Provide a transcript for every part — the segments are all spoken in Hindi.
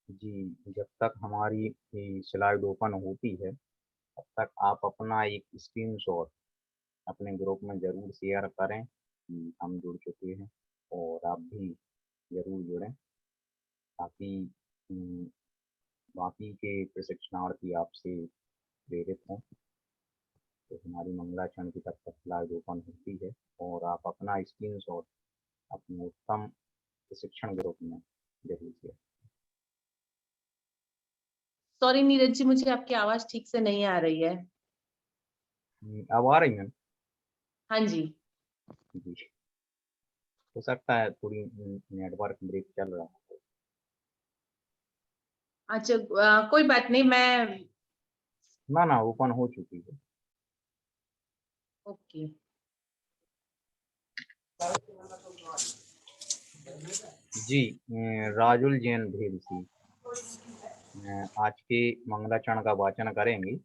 जी, जब तक हमारी ये स्लाइड ओपन होती है, तब तक आप अपना एक स्क्रीनशॉट अपने ग्रुप में ज़रूर शेयर करें कि हम जुड़ चुके हैं और आप भी ज़रूर जुड़ें ताकि उम, बाकी के प्रशिक्षणार्थी आपसे प्रेरित हों। तो हमारी मंगलाचरण की तब तक स्लाइड ओपन होती है और आप अपना स्क्रीनशॉट अपने उत्तम प्रशिक्षण ग्रुप में ज़रूर शेयर। सॉरी नीरज जी, मुझे आपकी आवाज ठीक से नहीं आ रही है। अब आ रही है? हाँ जी। जी, हो सकता है थोड़ी नेटवर्क ब्रेक चल रहा है। अच्छा, कोई बात नहीं, मैं ना, ओपन हो चुकी है। ओके। जी, राजुल जैन भेल सिंह आज के मंगलाचरण का वाचन करेंगे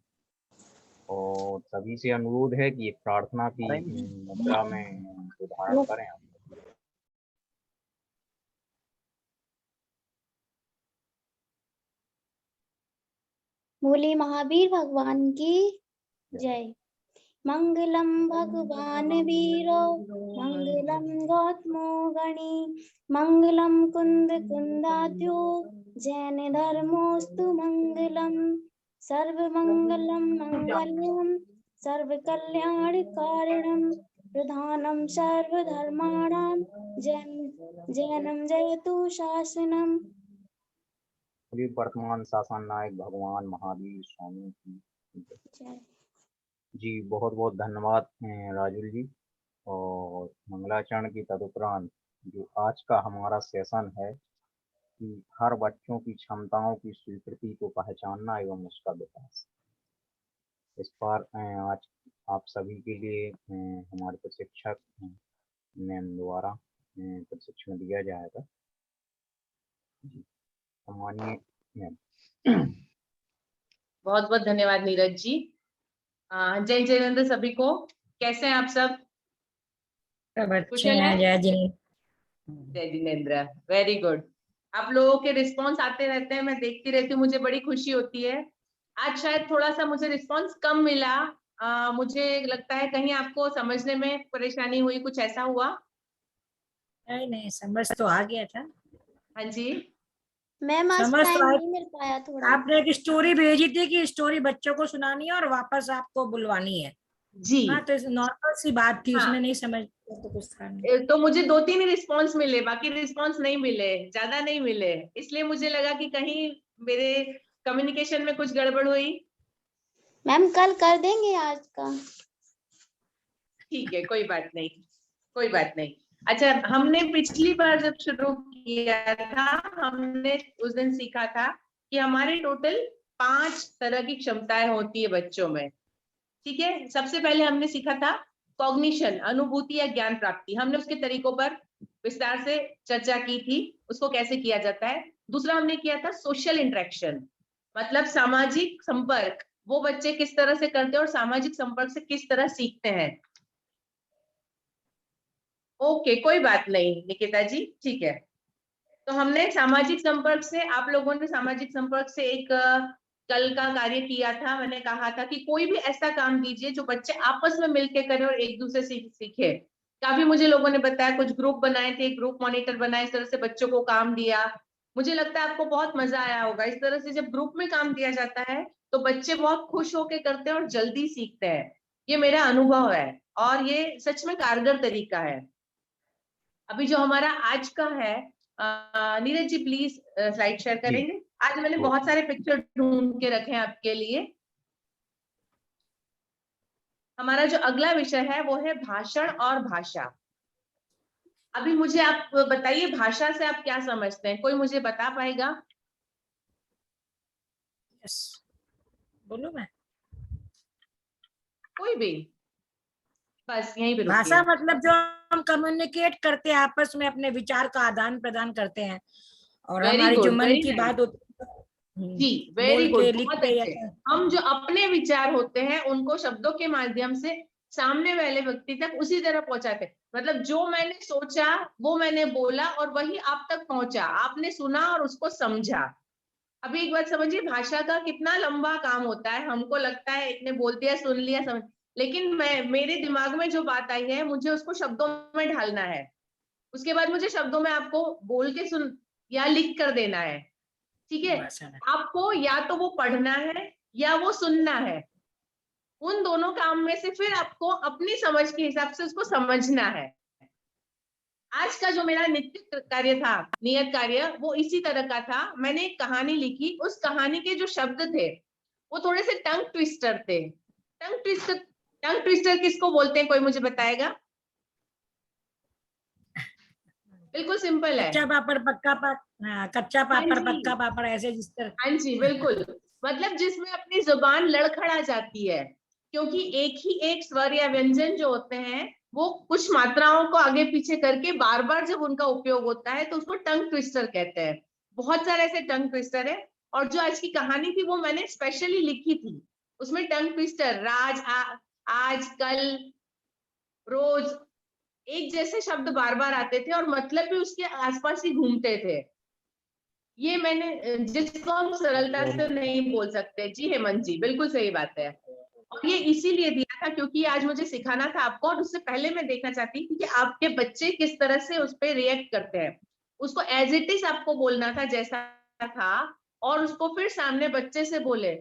और सभी से अनुरोध है कि एक प्रार्थना की मुद्रा में धारण करें आप। बोले महावीर भगवान की जय। मंगलम भगवान वीरो मंगलम गौतमो गणी मंगलम कुंद कुंदात्यो जैन धर्मोस्तु मंगलम सर्वमंगलम मंगल्यम सर्वकल्याणकारिणम प्रधानम सर्वधर्माणां जैनम जयतु शासनम। श्री वर्तमान शासन नायक भगवान महावीर स्वामी की जय। जी, बहुत बहुत धन्यवाद राजुल जी। और मंगलाचरण की तदुपरांत जो आज का हमारा सेशन है कि हर बच्चों की क्षमताओं की स्वीकृति को पहचानना एवं उसका विकास, इस पर आज आप सभी के लिए हमारे प्रशिक्षक मैम द्वारा प्रशिक्षण दिया जाएगा। जी, सम्मानीय मैम। बहुत बहुत धन्यवाद नीरज जी। जय जयेंद्र सभी को। कैसे हैं आप सब? अच्छे हैं। जय जय जिनेन्द्र, वेरी गुड। आप लोगों के रिस्पांस आते रहते हैं, मैं देखती रहती हूँ, मुझे बड़ी खुशी होती है। आज शायद थोड़ा सा मुझे रिस्पांस कम मिला। मुझे लगता है कहीं आपको समझने में परेशानी हुई, कुछ ऐसा हुआ? नहीं, समझ तो आ गया था। हाँ जी मैम, आज समझ तो टाइम आ- नहीं मिल पाया थोड़ा। आपने एक स्टोरी भेजी थी कि स्टोरी बच्चों को सुनानी है और वापस आपको बुलवानी है। जी। हाँ, तो नॉर्मल सी बात थी, हाँ, उसमें नहीं समझ तो कुछ था नहीं। तो मुझे 2-3 ही रिस्पॉन्स मिले, बाकी रिस्पॉन्स नहीं मिले, ज्यादा नहीं मिले, इसलिए मुझे लगा कि कहीं मेरे कम्युनिकेशन में कुछ गड़बड़ हुई। मैम, कल कर देंगे आज का। ठीक है, कोई बात नहीं, कोई बात नहीं। अच्छा, हमने पिछली बार जब शुरू किया था, हमने उस दिन सीखा था कि हमारे टोटल 5 तरह की क्षमताएं होती है बच्चों में। ठीक है, सबसे पहले हमने सीखा था कॉग्निशन, अनुभूति या ज्ञान प्राप्ति। हमने उसके तरीकों पर विस्तार से चर्चा की थी, उसको कैसे किया जाता है। दूसरा हमने किया था सोशल इंटरेक्शन, मतलब सामाजिक संपर्क, वो बच्चे किस तरह से करते हैं और सामाजिक संपर्क से किस तरह सीखते हैं। ओके, कोई बात नहीं निकिता जी, ठीक है। तो हमने सामाजिक संपर्क से, आप लोगों ने सामाजिक संपर्क से एक कल का कार्य किया था। मैंने कहा था कि कोई भी ऐसा काम दीजिए जो बच्चे आपस में मिलके करें और एक दूसरे से सीखे। काफी मुझे लोगों ने बताया, कुछ ग्रुप बनाए थे, ग्रुप मॉनिटर बनाए, इस तरह से बच्चों को काम दिया। मुझे लगता है आपको बहुत मजा आया होगा। इस तरह से जब ग्रुप में काम दिया जाता है तो बच्चे बहुत खुश होके करते हैं और जल्दी सीखते हैं। ये मेरा अनुभव है और ये सच में कारगर तरीका है। अभी जो हमारा आज का है, Neeraj ji please slide share जी, करेंगे। आज मैंने बहुत सारे पिक्चर ढूंढ के रखे हैं आपके लिए। हमारा जो अगला विषय है वो है भाषण और भाषा। अभी मुझे आप बताइए, भाषा से आप क्या समझते हैं? कोई मुझे बता पाएगा? यस, बोलो मैं। कोई भी, बस यहीं पे रुकिए। भाषा मतलब जो हम कम्युनिकेट करते हैं, आपस में अपने विचार का आदान प्रदान करते हैं और वेरी हमारी जो गुड, मन वेरी की नाइस। बात होती जी, है, वेरी बोल गुड, के लिख बहुत के या अच्छे। हम जो अपने विचार होते हैं उनको शब्दों के माध्यम से सामने वाले व्यक्ति तक उसी तरह पहुंचाते हैं। मतलब जो मैंने सोचा वो मैंने बोला और वही आप तक पहुंचा, आपने सुना और उसको समझा। अभी एक बात समझिए, भाषा का कितना लंबा काम होता है। हमको लगता है एक ने बोल दिया, सुन लिया, समझ, लेकिन मेरे दिमाग में जो बात आई है मुझे उसको शब्दों में ढालना है। उसके बाद मुझे शब्दों में आपको बोल के सुन या लिख कर देना है। ठीक है, आपको या तो वो पढ़ना है या वो सुनना है। उन दोनों काम में से फिर आपको अपनी समझ के हिसाब से उसको समझना है। आज का जो मेरा नित्य कार्य था, नियत कार्य, वो इसी तरह का था। मैंने एक कहानी लिखी, उस कहानी के जो शब्द थे वो थोड़े से टंग ट्विस्टर थे। टंग ट्विस्टर किसको बोलते हैं, कोई मुझे बताएगा? बिल्कुल सिंपल है। कच्चा पापड़ पक्का कच्चा पापड़ हाँ जी। पक्का पापड़, ऐसे जिस तरह। हाँ जी, बिल्कुल। मतलब जिसमें अपनी जुबान लड़खड़ा जाती है, क्योंकि एक ही एक स्वर या व्यंजन जो होते हैं वो कुछ मात्राओं को आगे पीछे करके बार बार जब उनका उपयोग होता है तो उसको टंग ट्विस्टर कहते हैं। बहुत सारे ऐसे टंग ट्विस्टर है, और जो आज की कहानी थी वो मैंने स्पेशली लिखी थी। उसमें टंग ट्विस्टर आज, कल, रोज, एक जैसे शब्द बार बार आते थे और मतलब भी उसके आसपास ही घूमते थे। ये मैंने, जिसको हम सरलता से नहीं बोल सकते। जी हेमंत जी, बिल्कुल सही बात है। और ये इसीलिए दिया था क्योंकि आज मुझे सिखाना था आपको, और उससे पहले मैं देखना चाहती थी कि आपके बच्चे किस तरह से उस पर रिएक्ट करते हैं। उसको एज इट इज आपको बोलना था जैसा था, और उसको फिर सामने बच्चे से बोले।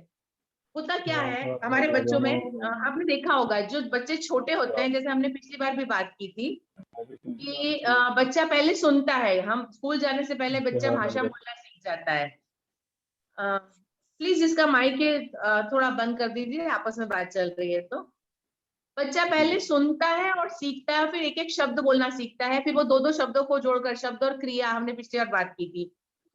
होता क्या है हमारे बच्चों में, आपने देखा होगा जो बच्चे छोटे होते हैं, जैसे हमने पिछली बार भी बात की थी कि बच्चा पहले सुनता है। हम स्कूल जाने से पहले बच्चा भाषा बोलना सीख जाता है। प्लीज जिसका माइक है थोड़ा बंद कर दीजिए, आपस में बात चल रही है। तो बच्चा पहले सुनता है और सीखता है, फिर एक एक शब्द बोलना सीखता है, फिर वो दो दो शब्दों को जोड़कर शब्द और क्रिया, हमने पिछली बार बात की थी।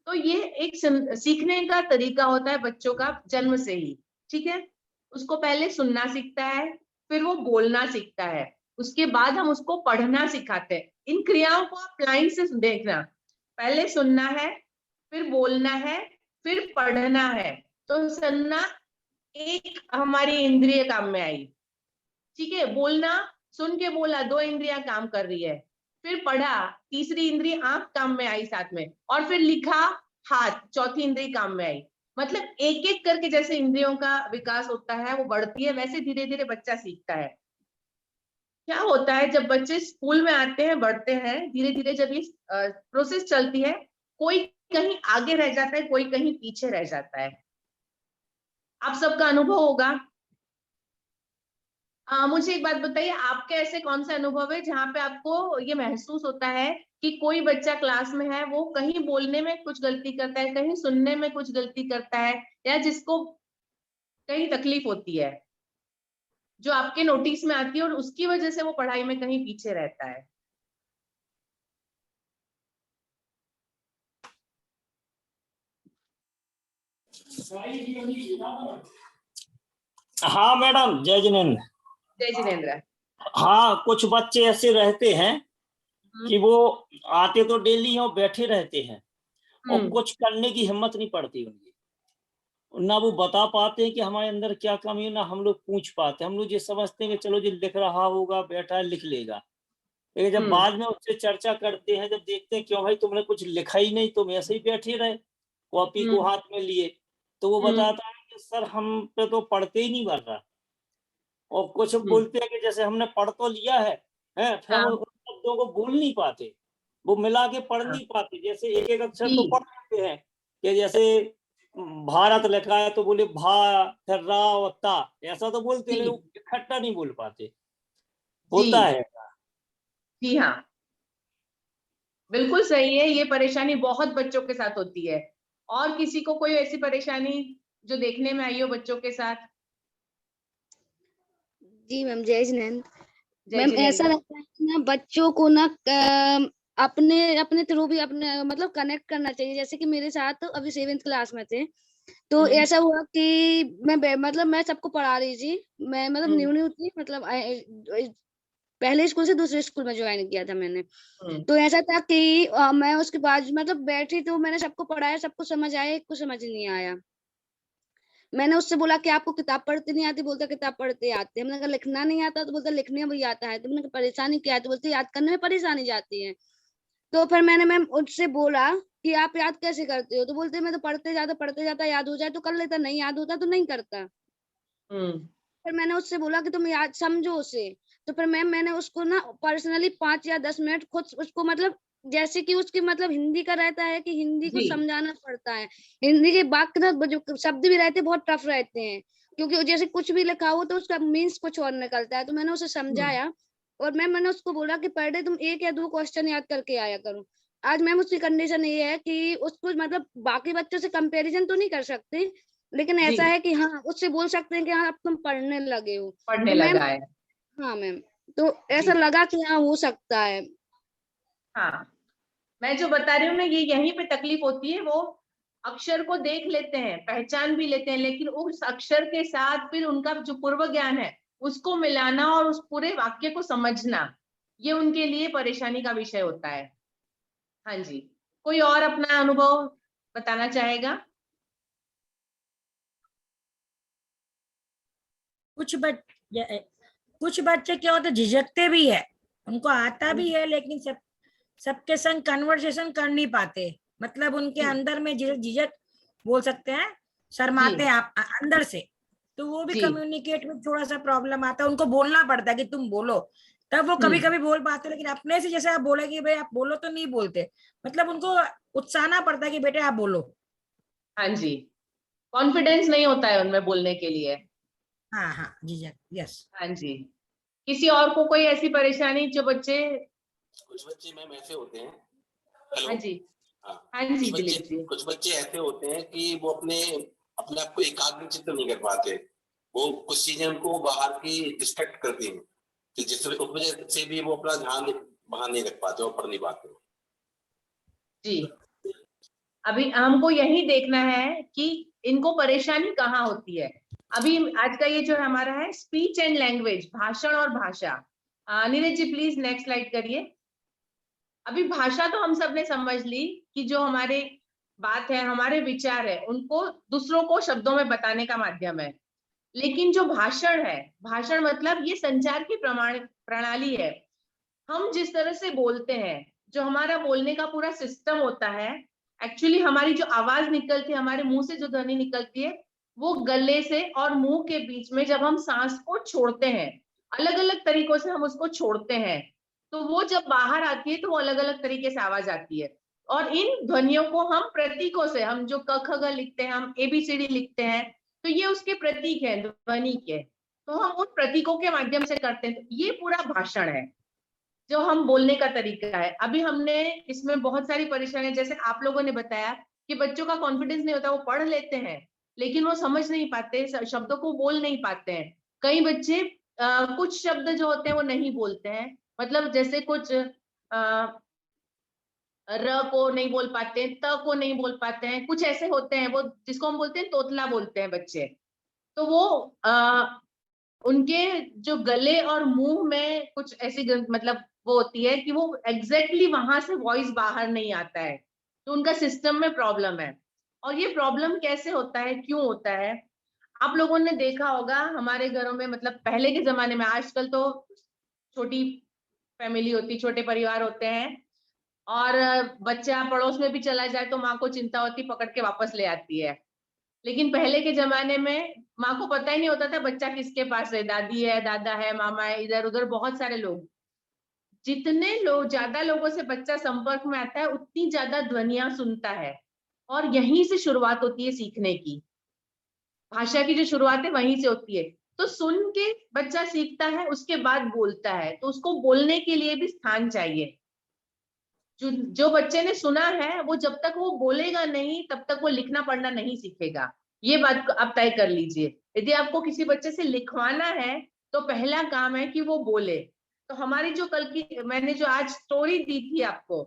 तो ये एक सीखने का तरीका होता है बच्चों का जन्म से ही। ठीक है, उसको पहले सुनना सीखता है, फिर वो बोलना सीखता है, उसके बाद हम उसको पढ़ना सिखाते हैं। इन क्रियाओं को आप लाइन से देखना, पहले सुनना है, फिर बोलना है, फिर पढ़ना है। तो सुनना एक हमारी इंद्रिय काम में आई। ठीक है, बोलना, सुन के बोला, दो इंद्रियां काम कर रही है। फिर पढ़ा, तीसरी इंद्रिय आंख काम में आई साथ में, और फिर लिखा, हाथ, चौथी इंद्रिय काम में आई। मतलब एक एक करके जैसे इंद्रियों का विकास होता है, वो बढ़ती है, वैसे धीरे धीरे बच्चा सीखता है। क्या होता है जब बच्चे स्कूल में आते हैं, बढ़ते हैं, धीरे धीरे जब ये प्रोसेस चलती है, कोई कहीं आगे रह जाता है, कोई कहीं पीछे रह जाता है। आप सबका अनुभव होगा। मुझे एक बात बताइए, आपके ऐसे कौन से अनुभव है जहाँ पे आपको ये महसूस होता है कि कोई बच्चा क्लास में है, वो कहीं बोलने में कुछ गलती करता है, कहीं सुनने में कुछ गलती करता है, या जिसको कहीं तकलीफ होती है, जो आपके नोटिस में आती है, और उसकी वजह से वो पढ़ाई में कहीं पीछे रहता है? हाँ मैडम, जय जिनेन्द्र। जय जिनेन्द्र। हाँ, कुछ बच्चे ऐसे रहते हैं कि वो आते तो डेली और बैठे रहते हैं और कुछ करने की हिम्मत नहीं पड़ती उनकी। ना वो बता पाते हैं कि हमारे अंदर क्या कमी है, ना हम लोग पूछ पाते। हम लोग ये समझते हैं कि चलो जो लिख रहा होगा, बैठा है, लिख लेगा। लेकिन जब बाद में उससे चर्चा करते हैं, जब देखते हैं क्यों भाई तुमने कुछ लिखा ही नहीं, तुम ऐसे ही बैठे रहे कॉपी को हाथ में लिए, तो वो बताता है कि सर हम पे तो पढ़ते ही नहीं बन रहा। और कुछ बोलते हैं कि जैसे हमने पढ़ तो लिया है, फिर हम उन शब्दों को बोल नहीं पाते, वो मिला के पढ़ नहीं पाते। जैसे एक एक अक्षर तो पढ़ लेते हैं कि जैसे भारत लिखा है तो बोले भा, फिर रा और ता, ऐसा तो बोलते हैं, इकट्ठा नहीं बोल पाते। होता है। जी हाँ, बिल्कुल सही है। ये परेशानी बहुत बच्चों के साथ होती है। और किसी को कोई ऐसी परेशानी जो देखने में आई हो बच्चों के साथ? जी मैम, जय जिनेन्द्र। मैम ऐसा लगता है कि ना बच्चों को ना अपने अपने थ्रू भी अपने मतलब कनेक्ट करना चाहिए। जैसे कि मेरे साथ अभी 7th क्लास में थे, तो ऐसा हुआ कि मैं सबको पढ़ा रही थी। मैं मतलब न्यू थी, मतलब पहले स्कूल से दूसरे स्कूल में ज्वाइन किया था मैंने। तो ऐसा था कि मैं उसके बाद मतलब बैठी, तो मैंने सबको पढ़ाया, सबको समझ आया, एक को समझ नहीं आया। मैंने उससे बोला कि आपको किताब पढ़ते नहीं आती? बोलता किताब पढ़ते आते हैं। मैंने कहा लिखना नहीं आता? तो बोलता लिखने भी आता है। तो मैंने कहा परेशानी क्या है? तो बोलते याद करने में परेशानी जाती है। तो फिर मैंने मैम उससे बोला कि आप याद कैसे करते हो, तो बोलते मैं तो पढ़ते जाता याद हो जाए तो कर लेता, नहीं याद होता तो नहीं करता। फिर मैंने उससे बोला कि तुम याद समझो उसे। तो फिर मैंने उसको ना पर्सनली 5 या 10 मिनट खुद उसको मतलब जैसे कि उसकी मतलब हिंदी का रहता है कि हिंदी को जी। समझाना पड़ता है। हिंदी के वाक्य ना जो शब्द भी रहते हैं बहुत टफ रहते हैं, क्योंकि जैसे कुछ भी लिखा हो तो उसका मीन्स कुछ और निकलता है। तो मैंने उसे समझाया और मैंने उसको बोला कि पर डे तुम 1 या 2 क्वेश्चन याद करके आया करो। आज मैम उसकी कंडीशन ये है कि उसको मतलब बाकी बच्चों से कंपैरिजन तो नहीं कर सकते, लेकिन ऐसा जी। है कि हाँ उससे बोल सकते हैं कि हाँ अब तुम पढ़ने लगे हो। पढ़ने तो मैम लगा है। हाँ मैम, तो ऐसा जी। लगा कि हाँ हो सकता है। हाँ, मैं जो बता रही हूँ ना, ये यहीं पे तकलीफ होती है। वो अक्षर को देख लेते हैं, पहचान भी लेते हैं, लेकिन उस अक्षर के साथ फिर उनका जो पूर्व ज्ञान है उसको मिलाना और उस पूरे वाक्य को समझना, ये उनके लिए परेशानी का विषय होता है। हाँ जी, कोई और अपना अनुभव बताना चाहेगा? कुछ बच्चे क्या होते झिझकते भी है, उनको आता भी है लेकिन सबके संग कन्वर्सेशन कर नहीं पाते, मतलब उनके जी। अंदर में झिझक बोल सकते हैं, शर्माते हैं आप अंदर से। तो वो भी जी। कम्युनिकेट में थोड़ा सा प्रॉब्लम आता है, उनको बोलना पड़ता है कि तुम बोलो, तब वो कभी कभी बोल पाते, लेकिन अपने से जैसे आप बोले कि भाई आप बोलो तो नहीं बोलते, मतलब उनको उत्साहना पड़ता है कि बेटे आप बोलो। हाँ जी, कॉन्फिडेंस नहीं होता है उनमें बोलने के लिए। हाँ हाँ झिझक, यस। हाँ जी, किसी और को कोई ऐसी परेशानी जो बच्चे? कुछ बच्चे मैम ऐसे होते हैं, हाँ हेलो, जी। हाँ, हाँ जी दिलीप जी। कुछ बच्चे ऐसे होते हैं कि वो अपने आप को एकाग्रचित्त नहीं कर पाते, वो कुछ चीजें उनको बाहर की डिस्ट्रैक्ट करती हैं, कि जिस वजह से भी वो अपना ध्यान बाहर नहीं रख पाते और पढ़ नहीं पाते। जी, अभी हमको यही देखना है कि इनको परेशानी कहाँ होती है। अभी आज का ये जो हमारा है स्पीच एंड लैंग्वेज, भाषण और भाषा। Neeraj ji please next slide करिए। अभी भाषा तो हम सब ने समझ ली कि जो हमारे बात है, हमारे विचार है, उनको दूसरों को शब्दों में बताने का माध्यम है। लेकिन जो भाषण है, भाषण मतलब ये संचार की प्रणाली है। हम जिस तरह से बोलते हैं, जो हमारा बोलने का पूरा सिस्टम होता है, एक्चुअली हमारी जो आवाज निकलती है, हमारे मुंह से जो ध्वनि निकलती है, वो गले से और मुंह के बीच में जब हम सांस को छोड़ते हैं, अलग अलग तरीकों से हम उसको छोड़ते हैं, तो वो जब बाहर आती है तो वो अलग अलग तरीके से आवाज आती है। और इन ध्वनियों को हम प्रतीकों से, हम जो क ख ग लिखते हैं, हम ABCD लिखते हैं, तो ये उसके प्रतीक है ध्वनि के, तो हम उन प्रतीकों के माध्यम से करते हैं। तो ये पूरा भाषण है जो हम बोलने का तरीका है। अभी हमने इसमें बहुत सारी परेशानियां, जैसे आप लोगों ने बताया कि बच्चों का कॉन्फिडेंस नहीं होता, वो पढ़ लेते हैं लेकिन वो समझ नहीं पाते, शब्दों को बोल नहीं पाते हैं। कई बच्चे कुछ शब्द जो होते हैं वो नहीं बोलते हैं, मतलब जैसे कुछ र को नहीं बोल पाते हैं, त को नहीं बोल पाते हैं, कुछ ऐसे होते हैं वो जिसको हम बोलते हैं तोतला बोलते हैं बच्चे। तो वो उनके जो गले और मुंह में कुछ ऐसी मतलब वो होती है कि वो एग्जैक्टली वहां से वॉइस बाहर नहीं आता है, तो उनका सिस्टम में प्रॉब्लम है। और ये प्रॉब्लम कैसे होता है, क्यों होता है? आप लोगों ने देखा होगा हमारे घरों में, मतलब पहले के जमाने में, आजकल तो छोटी फैमिली होती, छोटे परिवार होते हैं, और बच्चा पड़ोस में भी चला जाए तो माँ को चिंता होती, पकड़ के वापस ले आती है। लेकिन पहले के जमाने में माँ को पता ही नहीं होता था बच्चा किसके पास है, दादी है, दादा है, मामा है, इधर उधर बहुत सारे लोग। जितने लोग, ज्यादा लोगों से बच्चा संपर्क में आता है, उतनी ज्यादा ध्वनियां सुनता है, और यहीं से शुरुआत होती है सीखने की। भाषा की जो शुरुआत है वहीं से होती है। तो सुन के बच्चा सीखता है, उसके बाद बोलता है, तो उसको बोलने के लिए भी स्थान चाहिए। जो बच्चे ने सुना है वो जब तक वो बोलेगा नहीं तब तक वो लिखना पढ़ना नहीं सीखेगा। ये बात आप तय कर लीजिए। यदि आपको किसी बच्चे से लिखवाना है तो पहला काम है कि वो बोले। तो हमारी जो कल की मैंने जो आज स्टोरी दी थी आपको,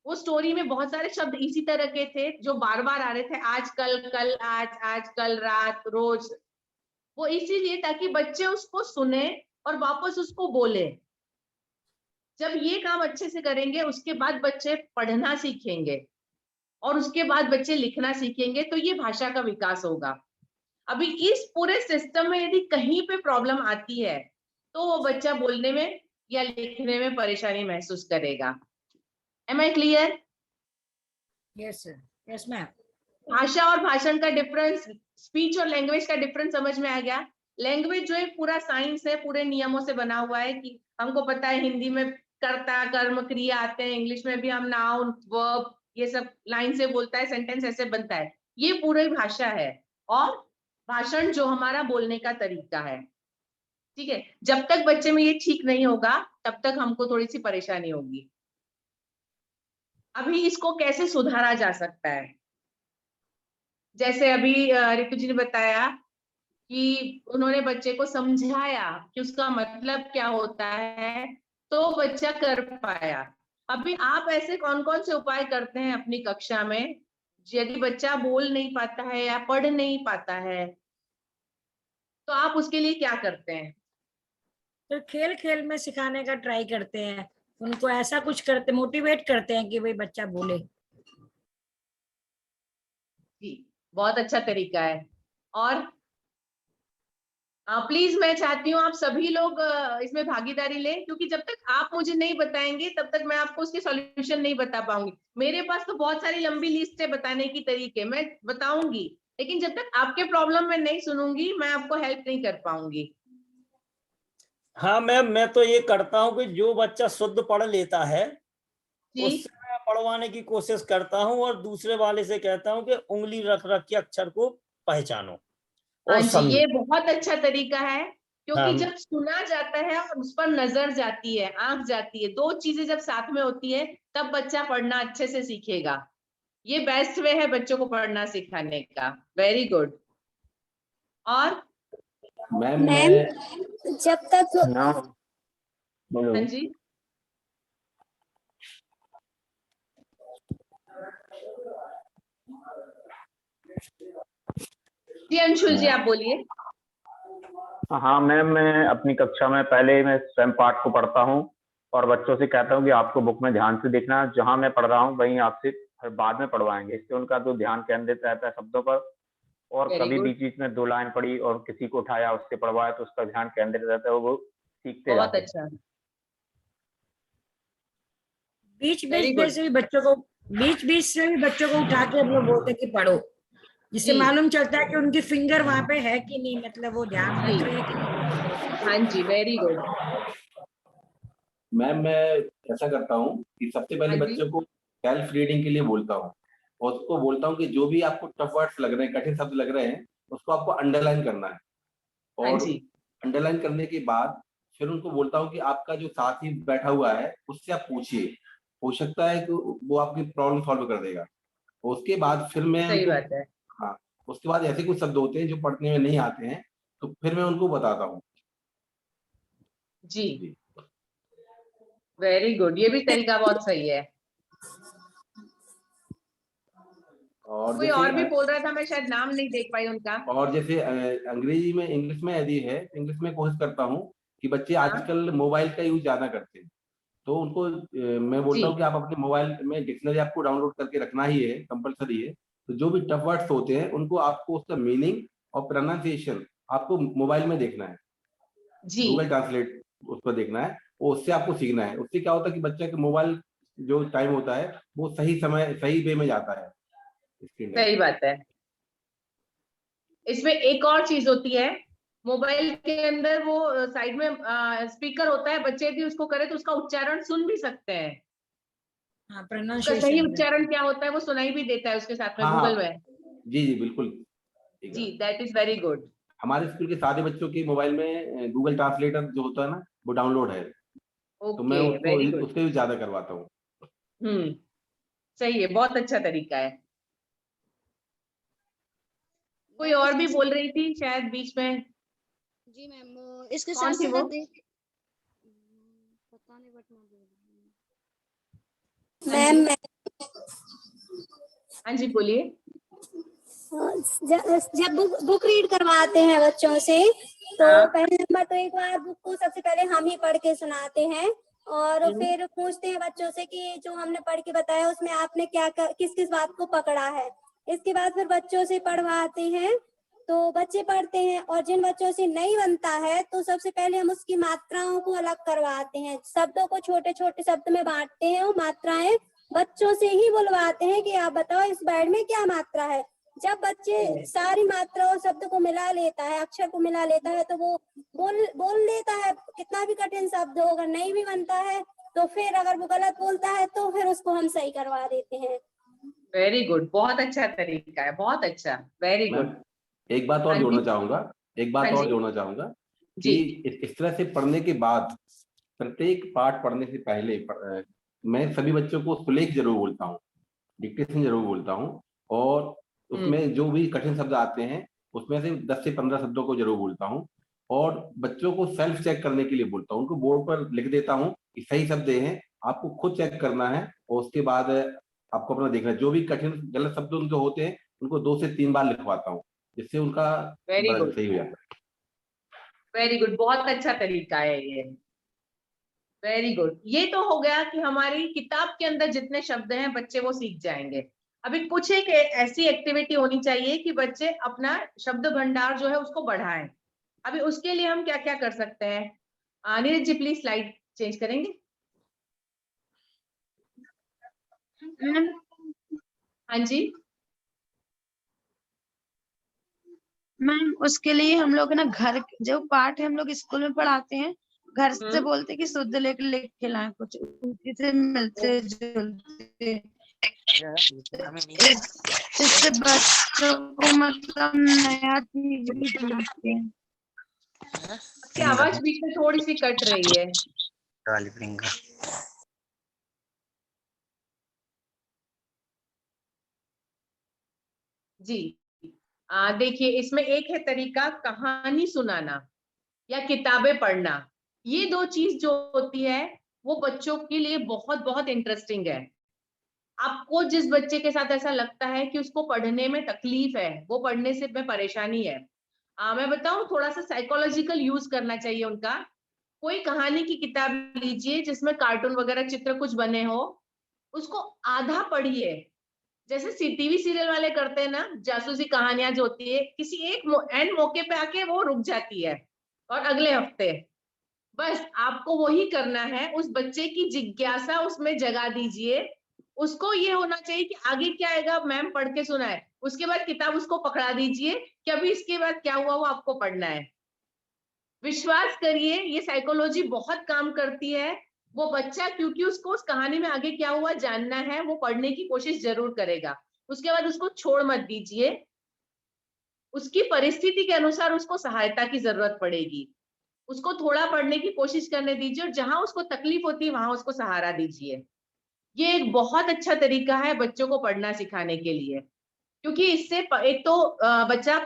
वो स्टोरी में बहुत सारे शब्द इसी तरह के थे जो बार बार आ रहे थे, आज कल, कल आज, आज कल रात, रोज। वो इसीलिए ताकि बच्चे उसको सुने और वापस उसको बोले। जब ये काम अच्छे से करेंगे उसके बाद बच्चे पढ़ना सीखेंगे, और उसके बाद बच्चे लिखना सीखेंगे, तो ये भाषा का विकास होगा। अभी इस पूरे सिस्टम में यदि कहीं पे प्रॉब्लम आती है तो वो बच्चा बोलने में या लिखने में परेशानी महसूस करेगा। Am I clear? Yes sir, yes ma'am. भाषा और भाषण का डिफरेंस, स्पीच और लैंग्वेज का डिफरेंस समझ में आ गया। लैंग्वेज जो एक पूरा साइंस है, पूरे नियमों से बना हुआ है कि हमको पता है हिंदी में कर्ता, कर्म, क्रिया आते हैं, इंग्लिश में भी हम नाउन, वर्ब, ये सब लाइन से बोलता है, सेंटेंस ऐसे बनता है। ये पूरी भाषा है। और भाषण जो हमारा बोलने का तरीका है, ठीक है। जब तक बच्चे में ये ठीक नहीं होगा तब तक हमको थोड़ी सी परेशानी होगी। अभी इसको कैसे सुधारा जा सकता है? जैसे अभी रितु जी ने बताया कि उन्होंने बच्चे को समझाया कि उसका मतलब क्या होता है, तो बच्चा कर पाया। अभी आप ऐसे कौन कौन से उपाय करते हैं अपनी कक्षा में, यदि बच्चा बोल नहीं पाता है या पढ़ नहीं पाता है, तो आप उसके लिए क्या करते हैं? तो खेल खेल में सिखाने का ट्राई करते हैं, उनको ऐसा कुछ करते, मोटिवेट करते हैं कि भाई बच्चा बोले। जी, बहुत अच्छा तरीका है। और प्लीज मैं चाहती हूँ आप सभी लोग इसमें भागीदारी लें, क्योंकि जब तक आप मुझे नहीं बताएंगे तब तक मैं आपको उसके सॉल्यूशन नहीं बता पाऊंगी। मेरे पास तो बहुत सारी लंबी लिस्ट है बताने की तरीके, मैं बताऊंगी, लेकिन जब तक आपके प्रॉब्लम में नहीं सुनूंगी मैं आपको हेल्प नहीं कर पाऊंगी। हाँ मैम, मैं तो ये करता हूँ कि जो बच्चा शुद्ध पढ़ लेता है जी, उससे मैं पढ़वाने की कोशिश करता हूँ, और दूसरे वाले से कहता हूँ कि उंगली रख रख के अक्षर को पहचानो हाँ और जी, समझो। ये बहुत अच्छा तरीका है, क्योंकि हाँ जब सुना जाता है और उस पर नजर जाती है, आंख जाती है, दो चीजें जब साथ में होती है तब बच्चा पढ़ना अच्छे से सीखेगा। ये बेस्ट वे है बच्चों को पढ़ना सिखाने का। Very good. और मैम जब तक ना बोलो। हाँ जी, जी अंशुल जी आप बोलिए। हाँ मैम, मैं अपनी कक्षा में पहले मैं स्वयं पाठ को पढ़ता हूँ और बच्चों से कहता हूँ कि आपको बुक में ध्यान से देखना, जहाँ मैं पढ़ रहा हूँ वहीं आपसे फिर बाद में पढ़वाएंगे। इससे उनका तो ध्यान केंद्रित रहता है शब्दों पर, और वेरी कभी गुड, बीच बीच में 2 लाइन पढ़ी और किसी को उठाया उससे पढ़वाया तो उसका ध्यान केंद्रित रहता है, वो सीखते बहुत जाते हैं। अच्छा, बीच वेरी बीच में गुड। से भी बच्चों को, बीच बीच से भी बच्चों को उठा के हम लोग बोलते हैं कि पढ़ो, जिससे जी मालूम चलता है कि उनकी फिंगर वहां पे है कि नहीं, मतलब वो ध्यान जी, रख रहे हैं कि नहीं। हाँ जी, वेरी गुड। मैम मैं ऐसा करता हूँ कि सबसे पहले हाँ जी, बच्चों को सेल्फ रीडिंग के लिए बोलता हूँ, और उसको बोलता हूँ कि जो भी आपको टफ वर्ड्स लग रहे हैं, कठिन शब्द लग रहे हैं, उसको आपको अंडरलाइन करना है। हाँ और जी, अंडरलाइन करने के बाद फिर उनको बोलता हूँ कि आपका जो साथी बैठा हुआ है उससे आप पूछिए, हो सकता है कि वो आपकी प्रॉब्लम सॉल्व कर देगा। उसके बाद फिर मैं सही उनको, बात है। हाँ, उसके बाद ऐसे कुछ शब्द होते हैं जो पढ़ने में नहीं आते हैं, तो फिर मैं उनको बताता हूँ। जी, जी। वेरी गुड, ये भी तरीका बहुत सही है। और कोई और भी बोल रहा था, मैं शायद नाम नहीं देख पाई उनका। जैसे अंग्रेजी में, इंग्लिश में यदि है, इंग्लिश में कोशिश करता हूँ कि बच्चे हाँ आजकल मोबाइल का यूज ज्यादा करते हैं, तो उनको मैं बोलता हूँ जी, कि आप अपने मोबाइल में डिक्शनरी आपको डाउनलोड करके रखना ही है, कंपलसरी है। तो जो भी टफ वर्ड्स होते हैं उनको आपको उसका मीनिंग और प्रोनाउंसिएशन आपको मोबाइल में देखना है, जी, गूगल ट्रांसलेट उस पर देखना है, वो उससे आपको सीखना है। उससे क्या होता है कि बच्चे का मोबाइल जो टाइम होता है वो सही समय सही वे में जाता है, स्क्रीन टाइम। सही बात है। इसमें एक और चीज होती है, मोबाइल के अंदर वो साइड में स्पीकर होता है, बच्चे यदि उसको करे तो उसका उच्चारण सुन भी सकते हैं। हाँ, उसका सही प्रोनाउंसिएशन। उच्चारण क्या होता है वो सुनाई भी देता है उसके साथ में हाँ गूगल हाँ, में। जी जी बिल्कुल, ठीक जी, है। That is very good. हमारे स्कूल के सारे बच्चों के मोबाइल में गूगल ट्रांसलेटर जो होता है ना, वो डाउनलोड है, तो मैं ओके, उसको वेरी गुड। उससे भी ज्यादा करवाता हूँ। हम्म, सही है, बहुत अच्छा तरीका है। कोई मैम और भी इसके बोल रही थी शायद बीच में। जी मैम, इसके साथ कौन थी वो? साथ पता नहीं बट मैं बोल रही हूँ। हाँ जी, मैम हाँ जी बोलिए। जब बुक रीड करवाते हैं बच्चों से, तो हाँ, पहले नंबर तो एक बार बुक को सबसे पहले हम ही पढ़ के सुनाते हैं, और फिर पूछते हैं बच्चों से कि जो हमने पढ़ के बताया उसमें आपने क्या किस किस बात को पकड़ा है। इसके बाद फिर बच्चों से पढ़वाते हैं, तो बच्चे पढ़ते हैं, और जिन बच्चों से नहीं बनता है तो सबसे पहले हम उसकी मात्राओं को अलग करवाते हैं, शब्दों को छोटे छोटे शब्द में बांटते हैं और मात्राएं बच्चों से ही बुलवाते हैं कि आप बताओ इस वर्ड में क्या मात्रा है। जब बच्चे सारी मात्रा और शब्द को मिला लेता है, अक्षर को मिला लेता है, तो वो बोल लेता है। कितना भी कठिन शब्द हो, अगर नहीं भी बनता है तो फिर अगर वो गलत बोलता है तो फिर उसको हम सही करवा देते हैं। वेरी गुड, बहुत अच्छा तरीका है, बहुत अच्छा, वेरी गुड। एक बात और हाँ जोड़ना जी। चाहूंगा, एक बात हाँ और जी। जोड़ना चाहूंगा जी। कि इस तरह से पढ़ने के बाद प्रत्येक पाठ पढ़ने से पहले मैं सभी बच्चों को सुलेख जरूर बोलता हूँ, डिक्टेशन जरूर बोलता हूँ, और उसमें जो भी कठिन शब्द आते हैं उसमें से 10 से 15 शब्दों को जरूर बोलता हूँ, और बच्चों को सेल्फ चेक करने के लिए बोलता हूँ। उनको बोर्ड पर लिख देता हूँ कि सही शब्द ये हैं, आपको खुद चेक करना है, और उसके बाद आपको अपना देखना है। जो भी कठिन गलत शब्द उनके होते हैं उनको 2 से 3 बार लिखवाता हूँ, जिससे उनका वेरी गुड, सही हो जाता है। वेरी गुड, बहुत अच्छा तरीका है ये, वेरी गुड। ये तो हो गया कि हमारी किताब के अंदर जितने शब्द हैं बच्चे वो सीख जाएंगे। अभी कुछ एक ऐसी एक्टिविटी होनी चाहिए कि बच्चे अपना शब्द भंडार जो है उसको बढ़ाएं। अभी उसके लिए हम क्या क्या कर सकते हैं? Neeraj ji please slide change करेंगे। हाँ जी मैम, उसके लिए हम लोग ना घर जो पाठ है हम लोग स्कूल में पढ़ाते हैं, घर से बोलते कि शुद्ध लेख लिख के लाएं, कुछ उसी से मिलते जुलते, इससे बच्चों को मतलब नया चीज भी समझते हैं। आपकी आवाज बीच में थोड़ी सी कट रही है। जी देखिए, इसमें एक है तरीका कहानी सुनाना या किताबें पढ़ना। ये दो चीज जो होती है वो बच्चों के लिए बहुत बहुत इंटरेस्टिंग है। आपको जिस बच्चे के साथ ऐसा लगता है कि उसको पढ़ने में तकलीफ है, वो पढ़ने से में परेशानी है, मैं बताऊं, थोड़ा सा साइकोलॉजिकल यूज करना चाहिए उनका। कोई कहानी की किताब लीजिए जिसमें कार्टून वगैरह चित्र कुछ बने हो, उसको आधा पढ़िए। जैसे टीवी सीरियल वाले करते हैं ना, जासूसी कहानियां जो होती है, किसी एक एंड मौके पे आके वो रुक जाती है और अगले हफ्ते। बस आपको वही करना है, उस बच्चे की जिज्ञासा उसमें जगा दीजिए। उसको ये होना चाहिए कि आगे क्या आएगा, मैम पढ़ के सुनाए, उसके बाद किताब उसको पकड़ा दीजिए कि अभी इसके बाद क्या हुआ वो आपको पढ़ना है। विश्वास करिए, ये साइकोलॉजी बहुत काम करती है। वो बच्चा, क्योंकि उसको उस कहानी में आगे क्या हुआ जानना है, वो पढ़ने की कोशिश जरूर करेगा। उसके बाद उसको छोड़ मत दीजिए, उसकी परिस्थिति के अनुसार उसको सहायता की जरूरत पड़ेगी। उसको थोड़ा पढ़ने की कोशिश करने दीजिए, और जहां उसको तकलीफ होती है वहां उसको सहारा दीजिए। ये एक बहुत अच्छा तरीका है बच्चों को पढ़ना सिखाने के लिए, क्योंकि इससे एक तो बच्चा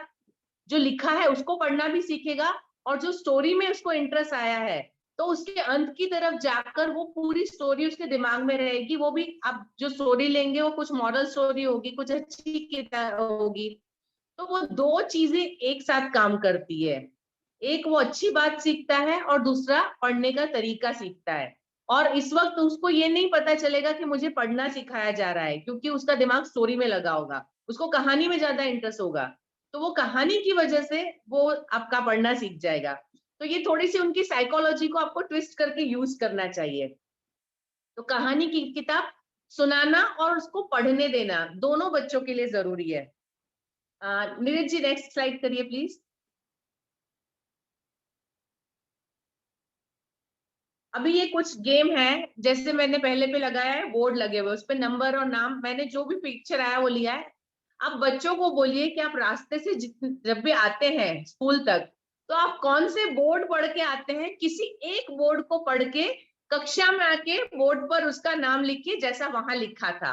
जो लिखा है उसको पढ़ना भी सीखेगा, और जो स्टोरी में उसको इंटरेस्ट आया है तो उसके अंत की तरफ जाकर वो पूरी स्टोरी उसके दिमाग में रहेगी। वो भी आप जो स्टोरी लेंगे वो कुछ मॉरल स्टोरी होगी, कुछ अच्छी किताब होगी। तो वो दो चीजें एक साथ काम करती है, एक वो अच्छी बात सीखता है और दूसरा पढ़ने का तरीका सीखता है। और इस वक्त उसको ये नहीं पता चलेगा कि मुझे पढ़ना सिखाया जा रहा है, क्योंकि उसका दिमाग स्टोरी में लगा होगा, उसको कहानी में ज्यादा इंटरेस्ट होगा, तो वो कहानी की वजह से वो आपका पढ़ना सीख जाएगा। तो ये थोड़ी सी उनकी साइकोलॉजी को आपको ट्विस्ट करके यूज करना चाहिए। तो कहानी की किताब सुनाना और उसको पढ़ने देना दोनों बच्चों के लिए जरूरी है। नीरज जी नेक्स्ट स्लाइड करिए प्लीज। अभी ये कुछ गेम है, जैसे मैंने पहले पे लगाया है, बोर्ड लगे हुए, उस पे नंबर और नाम, मैंने जो भी पिक्चर आया वो लिया है। आप बच्चों को बोलिए कि आप रास्ते से जब भी आते हैं स्कूल तक, तो आप कौन से बोर्ड पढ़ के आते हैं, किसी एक बोर्ड को पढ़ के कक्षा में आके बोर्ड पर उसका नाम लिखिए जैसा वहां लिखा था।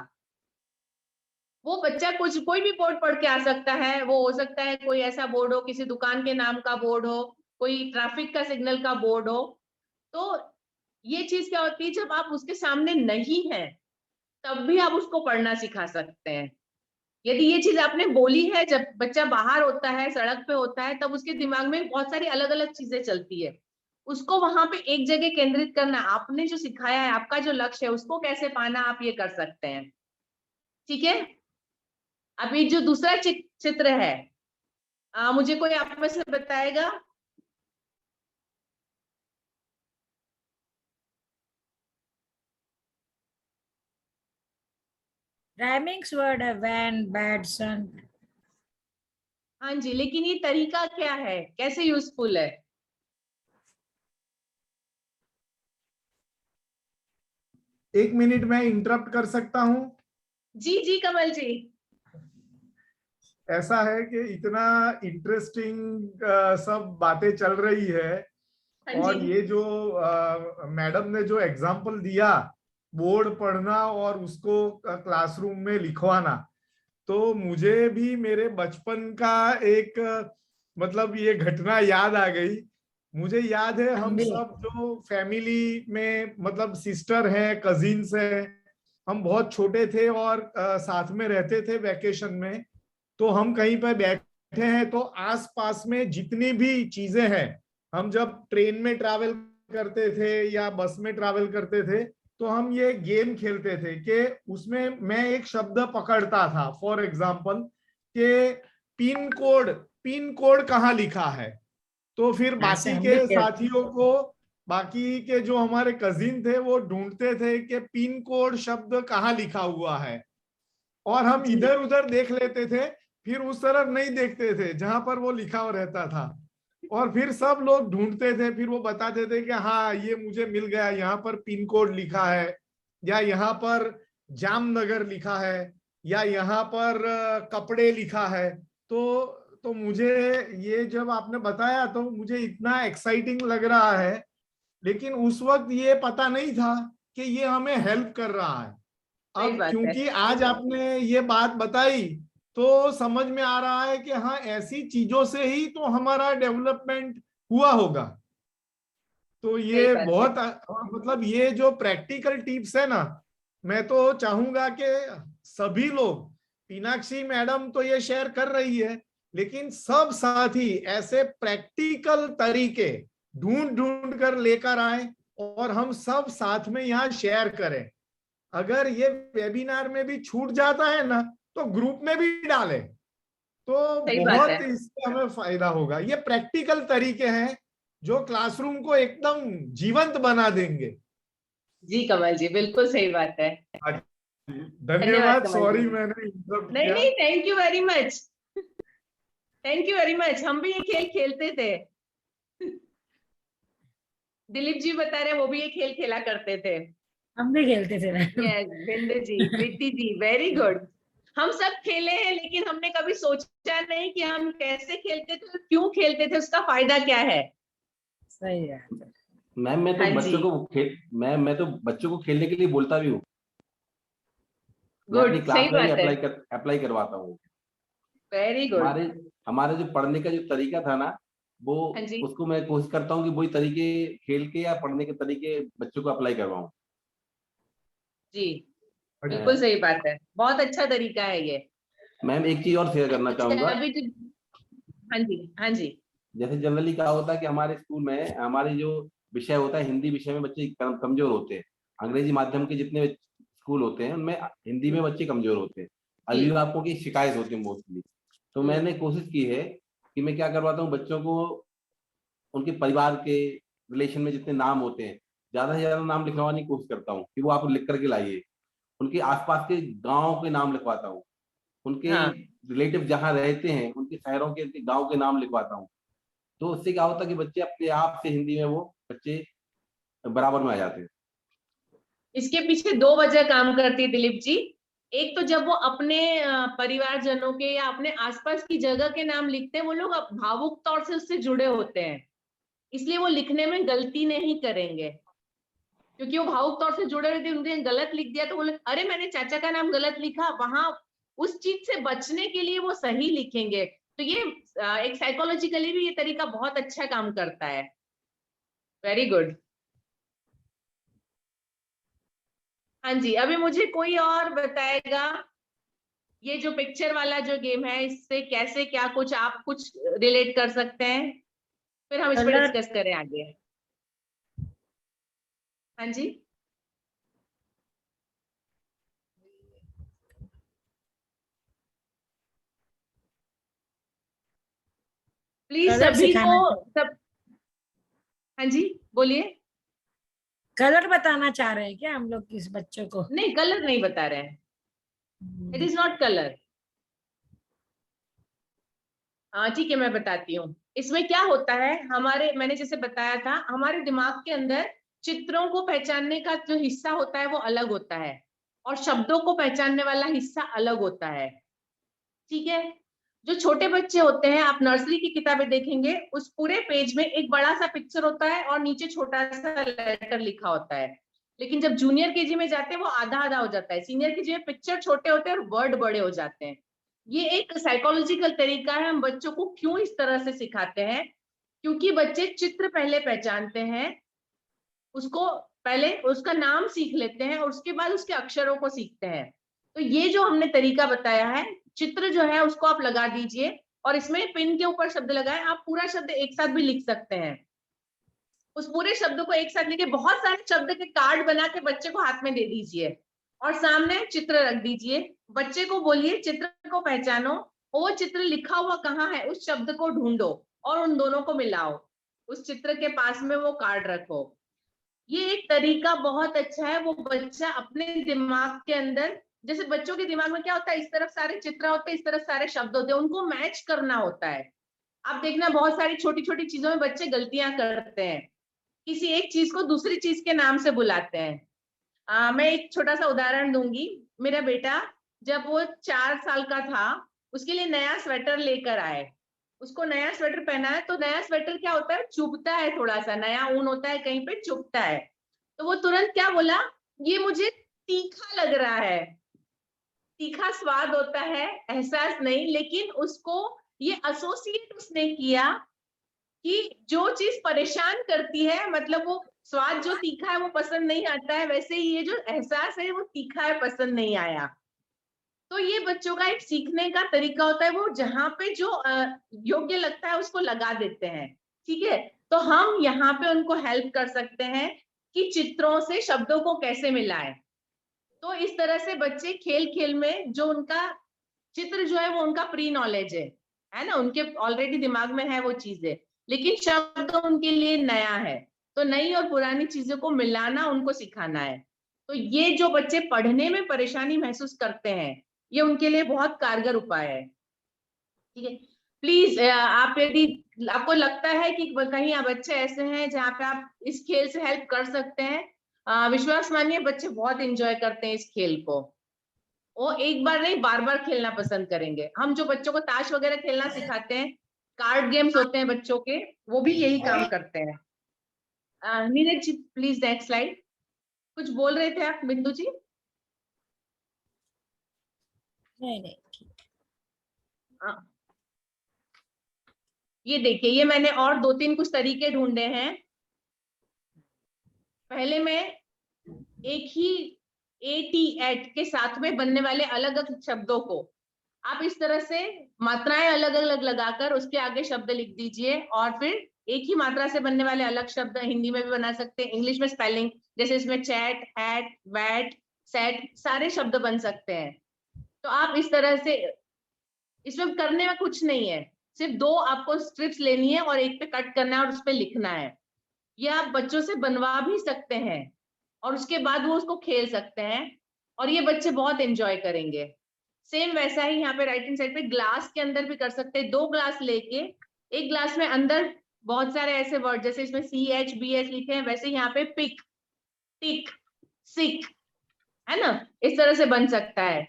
वो बच्चा कोई भी बोर्ड पढ़ के आ सकता है। वो हो सकता है कोई ऐसा बोर्ड हो, किसी दुकान के नाम का बोर्ड हो, कोई ट्रैफिक का सिग्नल का बोर्ड हो। तो ये चीज क्या होती है, जब आप उसके सामने नहीं है तब भी आप उसको पढ़ना सिखा सकते हैं। यदि ये चीज आपने बोली है, जब बच्चा बाहर होता है, सड़क पे होता है, तब उसके दिमाग में बहुत सारी अलग अलग चीजें चलती है। उसको वहां पे एक जगह केंद्रित करना, आपने जो सिखाया है, आपका जो लक्ष्य है उसको कैसे पाना, आप ये कर सकते हैं। ठीक है। अभी जो दूसरा चित्र है, मुझे कोई आप में से बताएगा? राइमिंग्स वर्ड है, वैन, बैड, सन। हाँ जी, लेकिन ये तरीका क्या है, कैसे यूजफुल है? एक मिनट में इंटरप्ट कर सकता हूँ? जी जी कमल जी। ऐसा है कि इतना इंटरेस्टिंग सब बातें चल रही है, हाँ और जी। ये जो मैडम ने जो एग्जाम्पल दिया, बोर्ड पढ़ना और उसको क्लासरूम में लिखवाना, तो मुझे भी मेरे बचपन का एक मतलब ये घटना याद आ गई। मुझे याद है हम सब जो फैमिली में मतलब सिस्टर हैं, कजिन्स हैं, हम बहुत छोटे थे और साथ में रहते थे वैकेशन में। तो हम कहीं पर बैठे हैं तो आसपास में जितनी भी चीजें हैं, हम जब ट्रेन में ट्रैवल करते थे या बस में ट्रैवल करते थे तो हम ये गेम खेलते थे कि उसमें मैं एक शब्द पकड़ता था, फॉर एग्जाम्पल कि पिन कोड कहाँ लिखा है। तो फिर बाकी के साथियों को, बाकी के जो हमारे कजिन थे वो ढूंढते थे कि पिन कोड शब्द कहाँ लिखा हुआ है, और हम इधर उधर देख लेते थे, फिर उस तरफ नहीं देखते थे जहां पर वो लिखा हुआ रहता था, और फिर सब लोग ढूंढते थे, फिर वो बताते थे कि हाँ ये मुझे मिल गया, यहाँ पर पिन कोड लिखा है, या यहाँ पर जामनगर लिखा है, या यहाँ पर कपड़े लिखा है। तो मुझे ये जब आपने बताया तो मुझे इतना एक्साइटिंग लग रहा है, लेकिन उस वक्त ये पता नहीं था कि ये हमें हेल्प कर रहा है। सही अब बात है। क्योंकि आज आपने ये बात बताई तो समझ में आ रहा है कि हाँ ऐसी चीजों से ही तो हमारा डेवलपमेंट हुआ होगा। तो ये सही बात है। बहुत मतलब ये जो प्रैक्टिकल टिप्स है ना, मैं तो चाहूंगा कि सभी लोग, मीनाक्षी मैडम तो ये शेयर कर रही है, लेकिन सब साथी ऐसे प्रैक्टिकल तरीके ढूंढ ढूंढ कर लेकर आए और हम सब साथ में यहाँ शेयर करें। अगर ये वेबिनार में भी छूट जाता है ना तो ग्रुप में भी डालें, तो सही बात बहुत है। इससे हमें फायदा होगा। ये प्रैक्टिकल तरीके हैं जो क्लासरूम को एकदम जीवंत बना देंगे। जी कमल जी, बिल्कुल सही बात है। धन्यवाद, कमल सॉरी जी। मैंने इंटरप्ट नहीं किया। नहीं, thank you very much, thank you very much. हम भी ये खेल खेलते थे। दिलीप जी बता रहे वो भी ये खेल खेला करते थे। हम भी खेलते थे। यस बिंदु जी, प्रीति जी, वेरी गुड। हम सब खेले हैं, लेकिन हमने कभी सोचा नहीं कि हम कैसे खेलते थे, क्यों खेलते थे, उसका फायदा क्या है। सही है मैम। मैं तो हाँ बच्चों जी। को मैं तो बच्चों को खेलने के लिए बोलता भी हूँ। मैं अपनी गुड, सही क्लास में भी बात है। अप्लाई करवाता हूँ। Very good. हमारे हमारे जो पढ़ने का जो तरीका था ना, वो हाँ जी। उसको मैं कोशिश करता हूँ कि वही तरीके खेल के या पढ़ने के तरीके बच्चों को अप्लाई करवाऊँ। जी बिल्कुल सही बात है, बहुत अच्छा तरीका है ये। मैम एक चीज और शेयर करना अच्छा चाहूंगा। अभी तो, हाँ जी हाँ जी। जैसे जनरली क्या होता है कि हमारे स्कूल में हमारे जो विषय होता है, हिंदी विषय में बच्चे कमजोर होते हैं। अंग्रेजी माध्यम के जितने स्कूल होते हैं उनमें हिंदी में बच्चे कमजोर होते हैं। अभिभावकों की शिकायत होती है मोस्टली। तो मैंने कोशिश की है कि मैं क्या करवाता हूँ, बच्चों को उनके परिवार के रिलेशन में जितने नाम होते हैं ज्यादा से ज्यादा नाम लिखवाने की कोशिश करता हूँ कि वो आप लिख करके लाइए। उनके आसपास के गाँव के नाम लिखवाता हूँ, उनके हाँ रिलेटिव जहाँ रहते हैं उनके शहरों के गाँव के नाम लिखवाता हूँ। तो उससे क्या होता है कि बच्चे अपने आप से हिंदी में वो बच्चे बराबर में आ जाते हैं। इसके पीछे दो वजह काम करती है दिलीप जी। एक तो जब वो अपने परिवारजनों के या अपने आसपास की जगह के नाम लिखते हैं, वो लोग भावुक तौर से उससे जुड़े होते हैं, इसलिए वो लिखने में गलती नहीं करेंगे, क्योंकि वो भावुक तौर से जुड़े रहते हैं। उन्होंने गलत लिख दिया तो वो लोग, अरे मैंने चाचा का नाम गलत लिखा, वहां उस चीज से बचने के लिए वो सही लिखेंगे। तो ये एक साइकोलॉजिकली भी ये तरीका बहुत अच्छा काम करता है। Very good. हाँ जी, अभी मुझे कोई और बताएगा ये जो पिक्चर वाला जो गेम है, इससे कैसे क्या कुछ आप कुछ रिलेट कर सकते हैं, फिर हम इस पर कलर, डिस्कस करें आगे। हाँ जी। प्लीज कलर सभी को सिखाना, सब, हाँ जी बोलिए। कलर बताना चाह रहे हैं क्या हम लोग किस बच्चों को? नहीं कलर नहीं बता रहे हैं। It is not colour. हाँ ठीक है, मैं बताती हूँ। इसमें क्या होता है, मैंने जैसे बताया था, हमारे दिमाग के अंदर चित्रों को पहचानने का जो हिस्सा होता है वो अलग होता है, और शब्दों को पहचानने वाला हिस्सा अलग होता है। ठीक है, जो छोटे बच्चे होते हैं, आप नर्सरी की किताबें देखेंगे, उस पूरे पेज में एक बड़ा सा पिक्चर होता है और नीचे छोटा सा लेटर लिखा होता है। लेकिन जब जूनियर केजी में जाते हैं वो आधा आधा हो जाता है, सीनियर केजी में पिक्चर छोटे होते हैं और वर्ड बड़े हो जाते हैं। ये एक साइकोलॉजिकल तरीका है, हम बच्चों को क्यों इस तरह से सिखाते हैं, क्योंकि बच्चे चित्र पहले पहचानते हैं, उसको पहले उसका नाम सीख लेते हैं और उसके बाद उसके अक्षरों को सीखते हैं। तो ये जो हमने तरीका बताया है, चित्र जो है उसको आप लगा दीजिए और इसमें पिन के ऊपर शब्द लगाएं। आप पूरा शब्द एक साथ भी लिख सकते हैं, उस पूरे शब्द को एक साथ लिखे, बहुत सारे शब्द के कार्ड बना के बच्चे को हाथ में दे दीजिए और सामने चित्र रख दीजिए। बच्चे को बोलिए चित्र को पहचानो, वो चित्र लिखा हुआ कहाँ है उस शब्द को ढूंढो और उन दोनों को मिलाओ, उस चित्र के पास में वो कार्ड रखो। ये एक तरीका बहुत अच्छा है, वो बच्चा अपने दिमाग के अंदर, जैसे बच्चों के दिमाग में क्या होता है, इस तरफ सारे चित्र होते हैं, इस तरफ सारे शब्द होते हैं, उनको मैच करना होता है। आप देखना बहुत सारी छोटी छोटी चीजों में बच्चे गलतियां करते हैं, किसी एक चीज को दूसरी चीज के नाम से बुलाते हैं। मैं एक छोटा सा उदाहरण दूंगी। मेरा बेटा जब वो 4 साल का था, उसके लिए नया स्वेटर लेकर आए, उसको नया स्वेटर पहना है, तो नया स्वेटर क्या होता है, चुभता है, थोड़ा सा नया ऊन होता है, कहीं पे चुभता है। तो वो तुरंत क्या बोला, ये मुझे तीखा लग रहा है। तीखा स्वाद होता है, एहसास नहीं, लेकिन उसको ये एसोसिएट उसने किया कि जो चीज परेशान करती है, मतलब वो स्वाद जो तीखा है वो पसंद नहीं आता है, वैसे ही ये जो एहसास है वो तीखा है, पसंद नहीं आया। तो ये बच्चों का एक सीखने का तरीका होता है, वो जहाँ पे जो योग्य लगता है उसको लगा देते हैं। ठीक है, तो हम यहाँ पे उनको हेल्प कर सकते हैं कि चित्रों से शब्दों को कैसे मिलाएं। तो इस तरह से बच्चे खेल खेल में जो उनका चित्र जो है वो उनका प्री नॉलेज है ना, उनके ऑलरेडी दिमाग में है वो चीजें, लेकिन शब्द उनके लिए नया है। तो नई और पुरानी चीजों को मिलाना उनको सिखाना है। तो ये जो बच्चे पढ़ने में परेशानी महसूस करते हैं, ये उनके लिए बहुत कारगर उपाय है। ठीक है, प्लीज आप यदि आपको लगता है कि कहीं बच्चे ऐसे हैं जहाँ पे आप इस खेल से हेल्प कर सकते हैं, विश्वास मानिए बच्चे बहुत एंजॉय करते हैं इस खेल को। वो एक बार नहीं, बार बार खेलना पसंद करेंगे। हम जो बच्चों को ताश वगैरह खेलना सिखाते हैं, कार्ड गेम्स होते हैं बच्चों के, वो भी यही काम करते हैं। Neeraj ji please next slide. कुछ बोल रहे थे आप बिंदु जी? नहीं। ये देखिए, ये मैंने और 2-3 कुछ तरीके ढूंढे हैं। पहले मैं एक ही एट के साथ में बनने वाले अलग अलग शब्दों को आप इस तरह से मात्राएं अलग अलग लगाकर उसके आगे शब्द लिख दीजिए, और फिर एक ही मात्रा से बनने वाले अलग शब्द हिंदी में भी बना सकते हैं, इंग्लिश में स्पेलिंग, जैसे इसमें चैट, हैट, वैट, सेट, सारे शब्द बन सकते हैं। तो आप इस तरह से, इसमें करने में कुछ नहीं है, सिर्फ 2 आपको स्ट्रिप्स लेनी है और एक पे कट करना है और उस पे लिखना है। ये आप बच्चों से बनवा भी सकते हैं और उसके बाद वो उसको खेल सकते हैं, और ये बच्चे बहुत एंजॉय करेंगे। सेम वैसा ही यहाँ पे राइट हैंड साइड पे ग्लास के अंदर भी कर सकते हैं। 2 ग्लास लेके, एक ग्लास में अंदर बहुत सारे ऐसे वर्ड, जैसे इसमें CHBH लिखे हैं, वैसे यहाँ पे पिक, टिक, सिक, है ना, इस तरह से बन सकता है।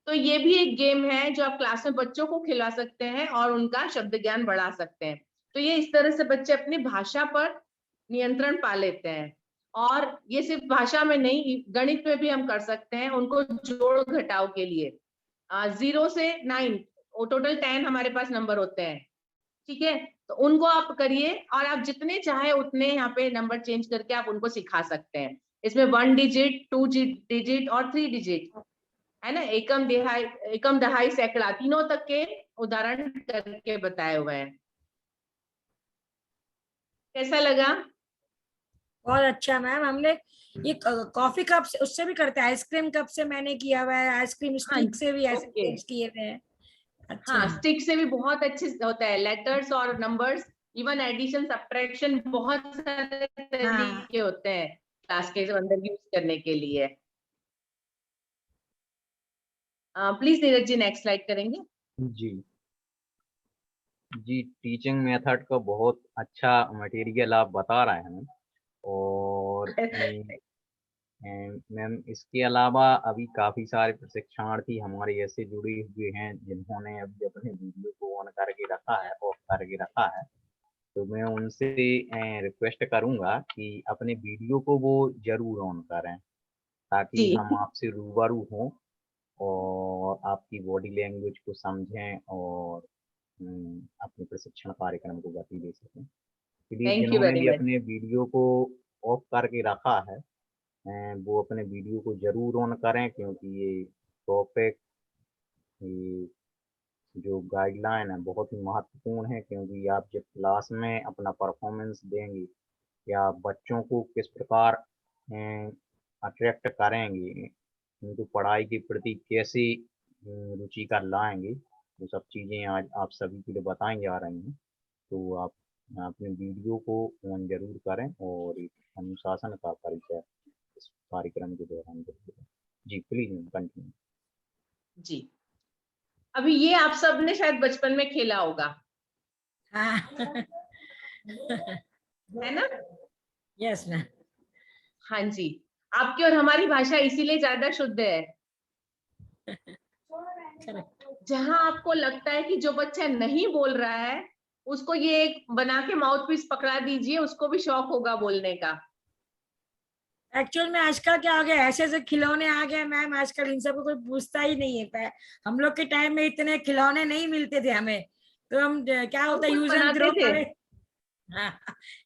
तो ये भी एक गेम है जो आप क्लास में बच्चों को खिला सकते हैं और उनका शब्द ज्ञान बढ़ा सकते हैं। तो ये इस तरह से बच्चे अपनी भाषा पर नियंत्रण पा लेते हैं। और ये सिर्फ भाषा में नहीं, गणित में भी हम कर सकते हैं, उनको जोड़ घटाव के लिए 0 से 9 टोटल 10 हमारे पास नंबर होते हैं। ठीक है, तो उनको आप करिए और आप जितने चाहे उतने यहाँ पे नंबर चेंज करके आप उनको सिखा सकते हैं। इसमें 1 डिजिट, 2 डिजिट और 3 डिजिट, है ना, एकम दहाई सैकड़ा, तीनों तक के उदाहरण करके बताए हुए हैं। कैसा लगा? बहुत अच्छा मैम। हमने ये कॉफी कप से उससे भी करते हैं, आइसक्रीम कप से मैंने किया हुआ है, आइसक्रीम स्टिक से भी ऐसे चेंज किए हुए हैं। अच्छा। हाँ, स्टिक से भी बहुत अच्छे होता है, लेटर्स और नंबर्स, इवन एडिशन, सब्ट्रैक्शन, बहुत सारे तरीके होते हैं क्लास के अंदर यूज करने के लिए। Please Neeraj ji next slide करेंगे। जी जी, टीचिंग मेथड का बहुत अच्छा मटेरियल आप बता रहे हैं। और मैम इसके अलावा अभी काफ़ी सारे प्रशिक्षणार्थी हमारे ऐसे जुड़े हुए हैं जिन्होंने अभी अपने वीडियो को ऑन करके रखा है, ऑफ करके रखा है। तो मैं उनसे रिक्वेस्ट करूंगा कि अपने वीडियो को वो जरूर ऑन करें ताकि जी हम आपसे रूबरू हों और आपकी बॉडी लैंग्वेज को समझें और अपने प्रशिक्षण कार्यक्रम को गति दे सकें। इसलिए थैंक यू जिन्होंने वेरी भी मच। अपने वीडियो को ऑफ करके रखा है वो अपने वीडियो को जरूर ऑन करें, क्योंकि ये टॉपिक, ये जो गाइडलाइन है बहुत ही महत्वपूर्ण है। क्योंकि आप जब क्लास में अपना परफॉर्मेंस देंगे या बच्चों को किस प्रकार अट्रैक्ट करेंगे, उनको पढ़ाई के प्रति कैसे रुचिकर लाएंगे, वो सब चीज़ें आज आप सभी के लिए बताई जा रही हैं। तो आप अपने वीडियो को ऑन जरूर करें और एक अनुशासन का परिचय इस कार्यक्रम के दौरान करें। जी प्लीज कंटिन्यू। जी, अभी ये आप सब ने शायद बचपन में खेला होगा, हाँ है ना? Yes ma'am. हाँ जी, आपकी और हमारी भाषा इसीलिए ज्यादा शुद्ध है। जहां आपको लगता है कि जो बच्चा नहीं बोल रहा है उसको ये एक बना के माउथ पीस पकड़ा दीजिए, उसको भी शौक होगा बोलने का। एक्चुअल में आजकल क्या हो गया, ऐसे ऐसे खिलौने आ गए मैम, आजकल इन सबको कोई पूछता ही नहीं है। हम लोग के टाइम में इतने खिलौने नहीं मिलते थे हमें, तो हम क्या होता है खुद यूज एंड बनाते थ्रो थे। करे। हाँ,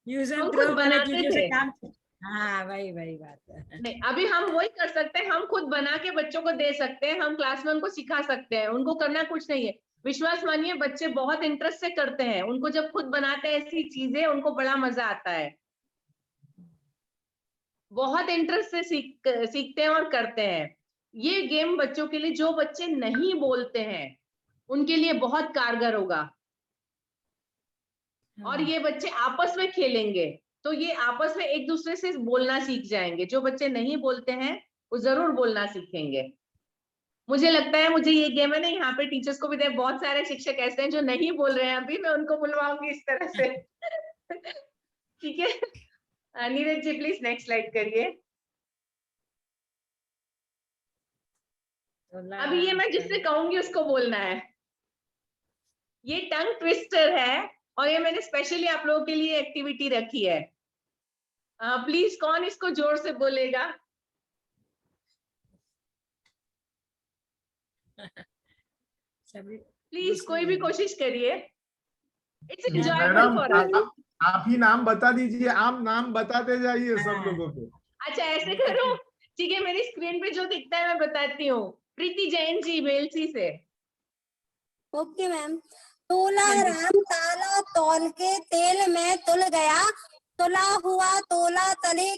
यूज हम एंड खुद थ्रो वाले बनाते चीजों से थे। काम। हाँ वही वही बात है। नहीं, अभी हम वही कर सकते हैं, हम खुद बना के बच्चों को दे सकते हैं, हम क्लास में उनको सिखा सकते हैं, उनको करना कुछ नहीं है। विश्वास मानिए बच्चे बहुत इंटरेस्ट से करते हैं, उनको जब खुद बनाते हैं ऐसी चीजें उनको बड़ा मजा आता है, बहुत इंटरेस्ट से सीखते हैं और करते हैं। ये गेम बच्चों के लिए, जो बच्चे नहीं बोलते हैं उनके लिए बहुत कारगर होगा। और ये बच्चे आपस में खेलेंगे तो ये आपस में एक दूसरे से बोलना सीख जाएंगे। जो बच्चे नहीं बोलते हैं वो जरूर बोलना सीखेंगे। मुझे लगता है, मुझे ये गेम है ना, यहाँ पे टीचर्स को भी दे, बहुत सारे शिक्षक ऐसे हैं जो नहीं बोल रहे हैं, अभी मैं उनको बुलवाऊंगी इस तरह से ठीक है। Neeraj ji please next slide करिए। अभी ये मैं जिससे कहूंगी उसको बोलना है। ये टंग ट्विस्टर है और ये मैंने स्पेशली आप लोगों के लिए एक्टिविटी रखी है। प्लीज कौन इसको जोर से बोलेगा? प्लीज कोई भी कोशिश करिए। It's enjoyable madam for us. आप ही नाम बता दीजिए, आप नाम बताते जाइए सब लोगों को। अच्छा ऐसे करो, ठीक है, मेरी स्क्रीन पे जो दिखता है मैं बताती हूँ। प्रीति जैन जी बेलसी से। Okay ma'am. तोला राम ताला तौल के तेल में तुल गया, तुला हुआ तोला तले,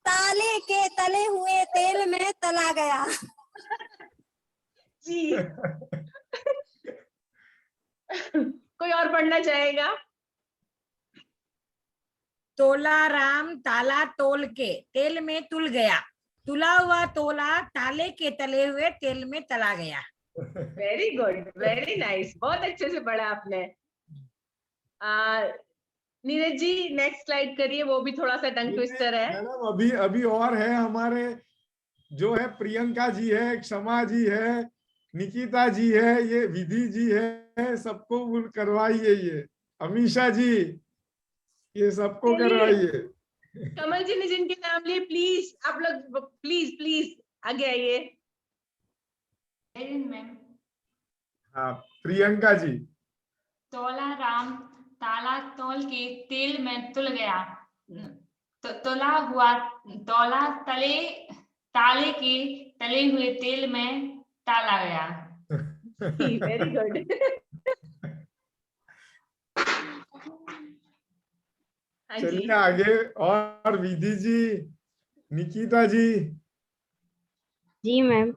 ताले के तले हुए तेल में तला गया। जी कोई और पढ़ना चाहेगा? तोला राम ताला तोल के तेल में तुल गया, तुला हुआ तोला ताले के तले हुए तेल में तला गया। वेरी गुड, वेरी नाइस, बहुत अच्छे से पढ़ा आपने। नीरज जी नेक्स्ट स्लाइड करिए, वो भी थोड़ा सा टंग ट्विस्टर है। मैडम अभी अभी और है हमारे, जो है प्रियंका जी है, क्षमा जी है, निकिता जी है, ये विधि जी है, सबको करवाइए। ये अमीशा जी, ये सबको करवाइए। कमल जी ने जिनके नाम लिए, प्लीज आप लोग प्लीज प्लीज आगे आइए। मैम हाँ प्रियंका जी। तोला राम ताला तौल के तेल में तुल गया, तो तुला हुआ तौला तले ताले के तले हुए तेल में ताला गया। Very good. चलिए आगे, और विधि जी, निकिता जी। जी मैम।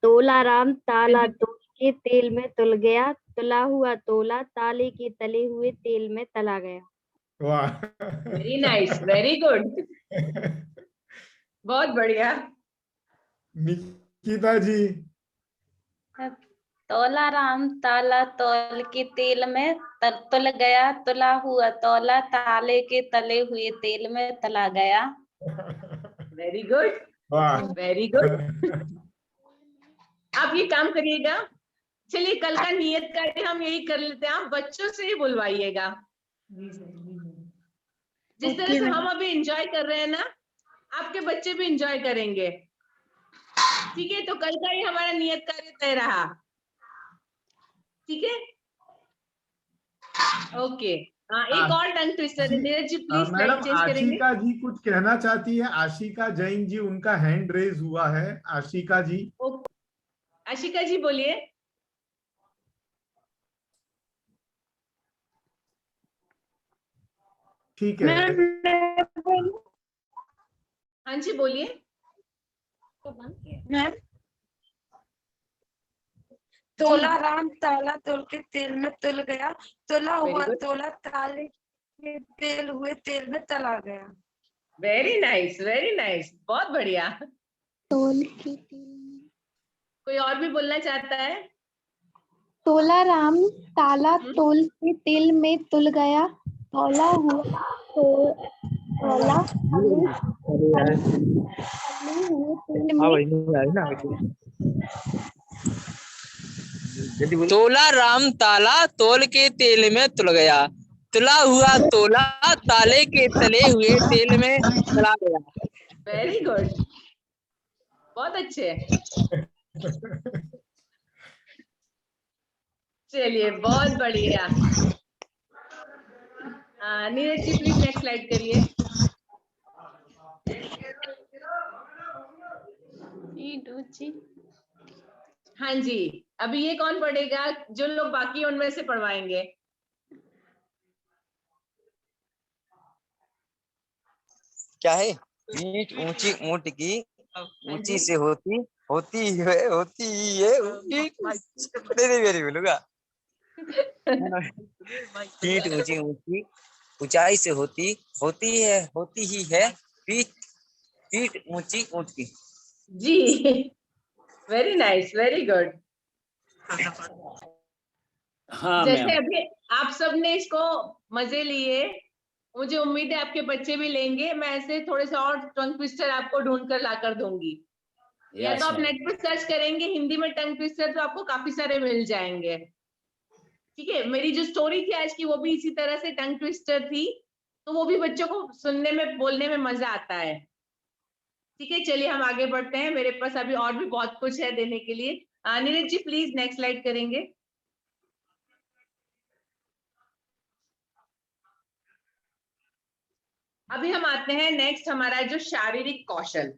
तोला राम ताला तोल के तेल में तुल गया, तुला हुआ तोला ताले के तले हुए तेल में तला गया। वाह, वेरी नाइस, वेरी गुड, बहुत बढ़िया। निकिता जी। तोला राम ताला तौल के तेल में तुल गया, तुला हुआ तौला ताले के तले हुए तेल में तला गया। वेरी गुड, वाह। Very good. आप ये काम करिएगा। चलिए कल का नियत कार्य हम यही कर लेते हैं, आप बच्चों से ही बुलवाइएगा। जिस तरह से हम अभी एंजॉय कर रहे हैं ना, आपके बच्चे भी एंजॉय करेंगे। ठीक है, तो कल का ही हमारा नियत कार्य तय रहा। ठीक है, ओके। एक और टंग ट्विस्टर है, Neeraj ji please slide madam change करेंगे। आशिका जी कुछ कहना चाहती है। आशिका जैन जी, उनका हैंड रेज हुआ है। आशिका जी, आशिका जी बोलिए। ठीक है। हाँ जी बोलिए। मैम, तोला राम ताला तोल के तेल में तुल गया, तुला हुआ तोला ताले के तेल हुए तेल में तला गया। वेरी नाइस, वेरी नाइस, बहुत बढ़िया। तोल के तेल में, कोई और भी बोलना चाहता है? तोला राम ताला तोल के तेल में तुल गया, तोला हुआ तोला तले हुए तेल में। तोला राम ताला तोल के तेल में तुल गया, तुला हुआ तोला ताले के तले हुए तेल में तला गया। वेरी गुड, बहुत अच्छे। चलिए बहुत बढ़िया। Neeraj ji please next slide करिए। हाँ जी, अभी ये कौन पढ़ेगा? जो लोग बाकी उनमें से पढ़वाएंगे। क्या है? पीठ ऊंची ऊंट की ऊंची से होती ही है मेरी बोलूंगा। पीठ ऊंची ऊंची ऊंचाई से होती ही है पीठ ऊंची ऊंट की। जी, वेरी नाइस, वेरी गुड। हाँ जैसे अभी आप सबने इसको मजे लिए, मुझे उम्मीद है आपके बच्चे भी लेंगे। मैं ऐसे थोड़े से और टंग ट्विस्टर आपको ढूंढ कर लाकर दूंगी। या तो आप नेट पर सर्च करेंगे हिंदी में टंग ट्विस्टर, तो आपको काफी सारे मिल जाएंगे। ठीक है, मेरी जो स्टोरी थी आज की वो भी इसी तरह से टंग ट्विस्टर थी, तो वो भी बच्चों को सुनने में बोलने में मजा आता है। ठीक है, चलिए हम आगे बढ़ते हैं, मेरे पास अभी और भी बहुत कुछ है देने के लिए। Neeraj ji please next slide करेंगे। अभी हम आते हैं नेक्स्ट, हमारा जो शारीरिक कौशल।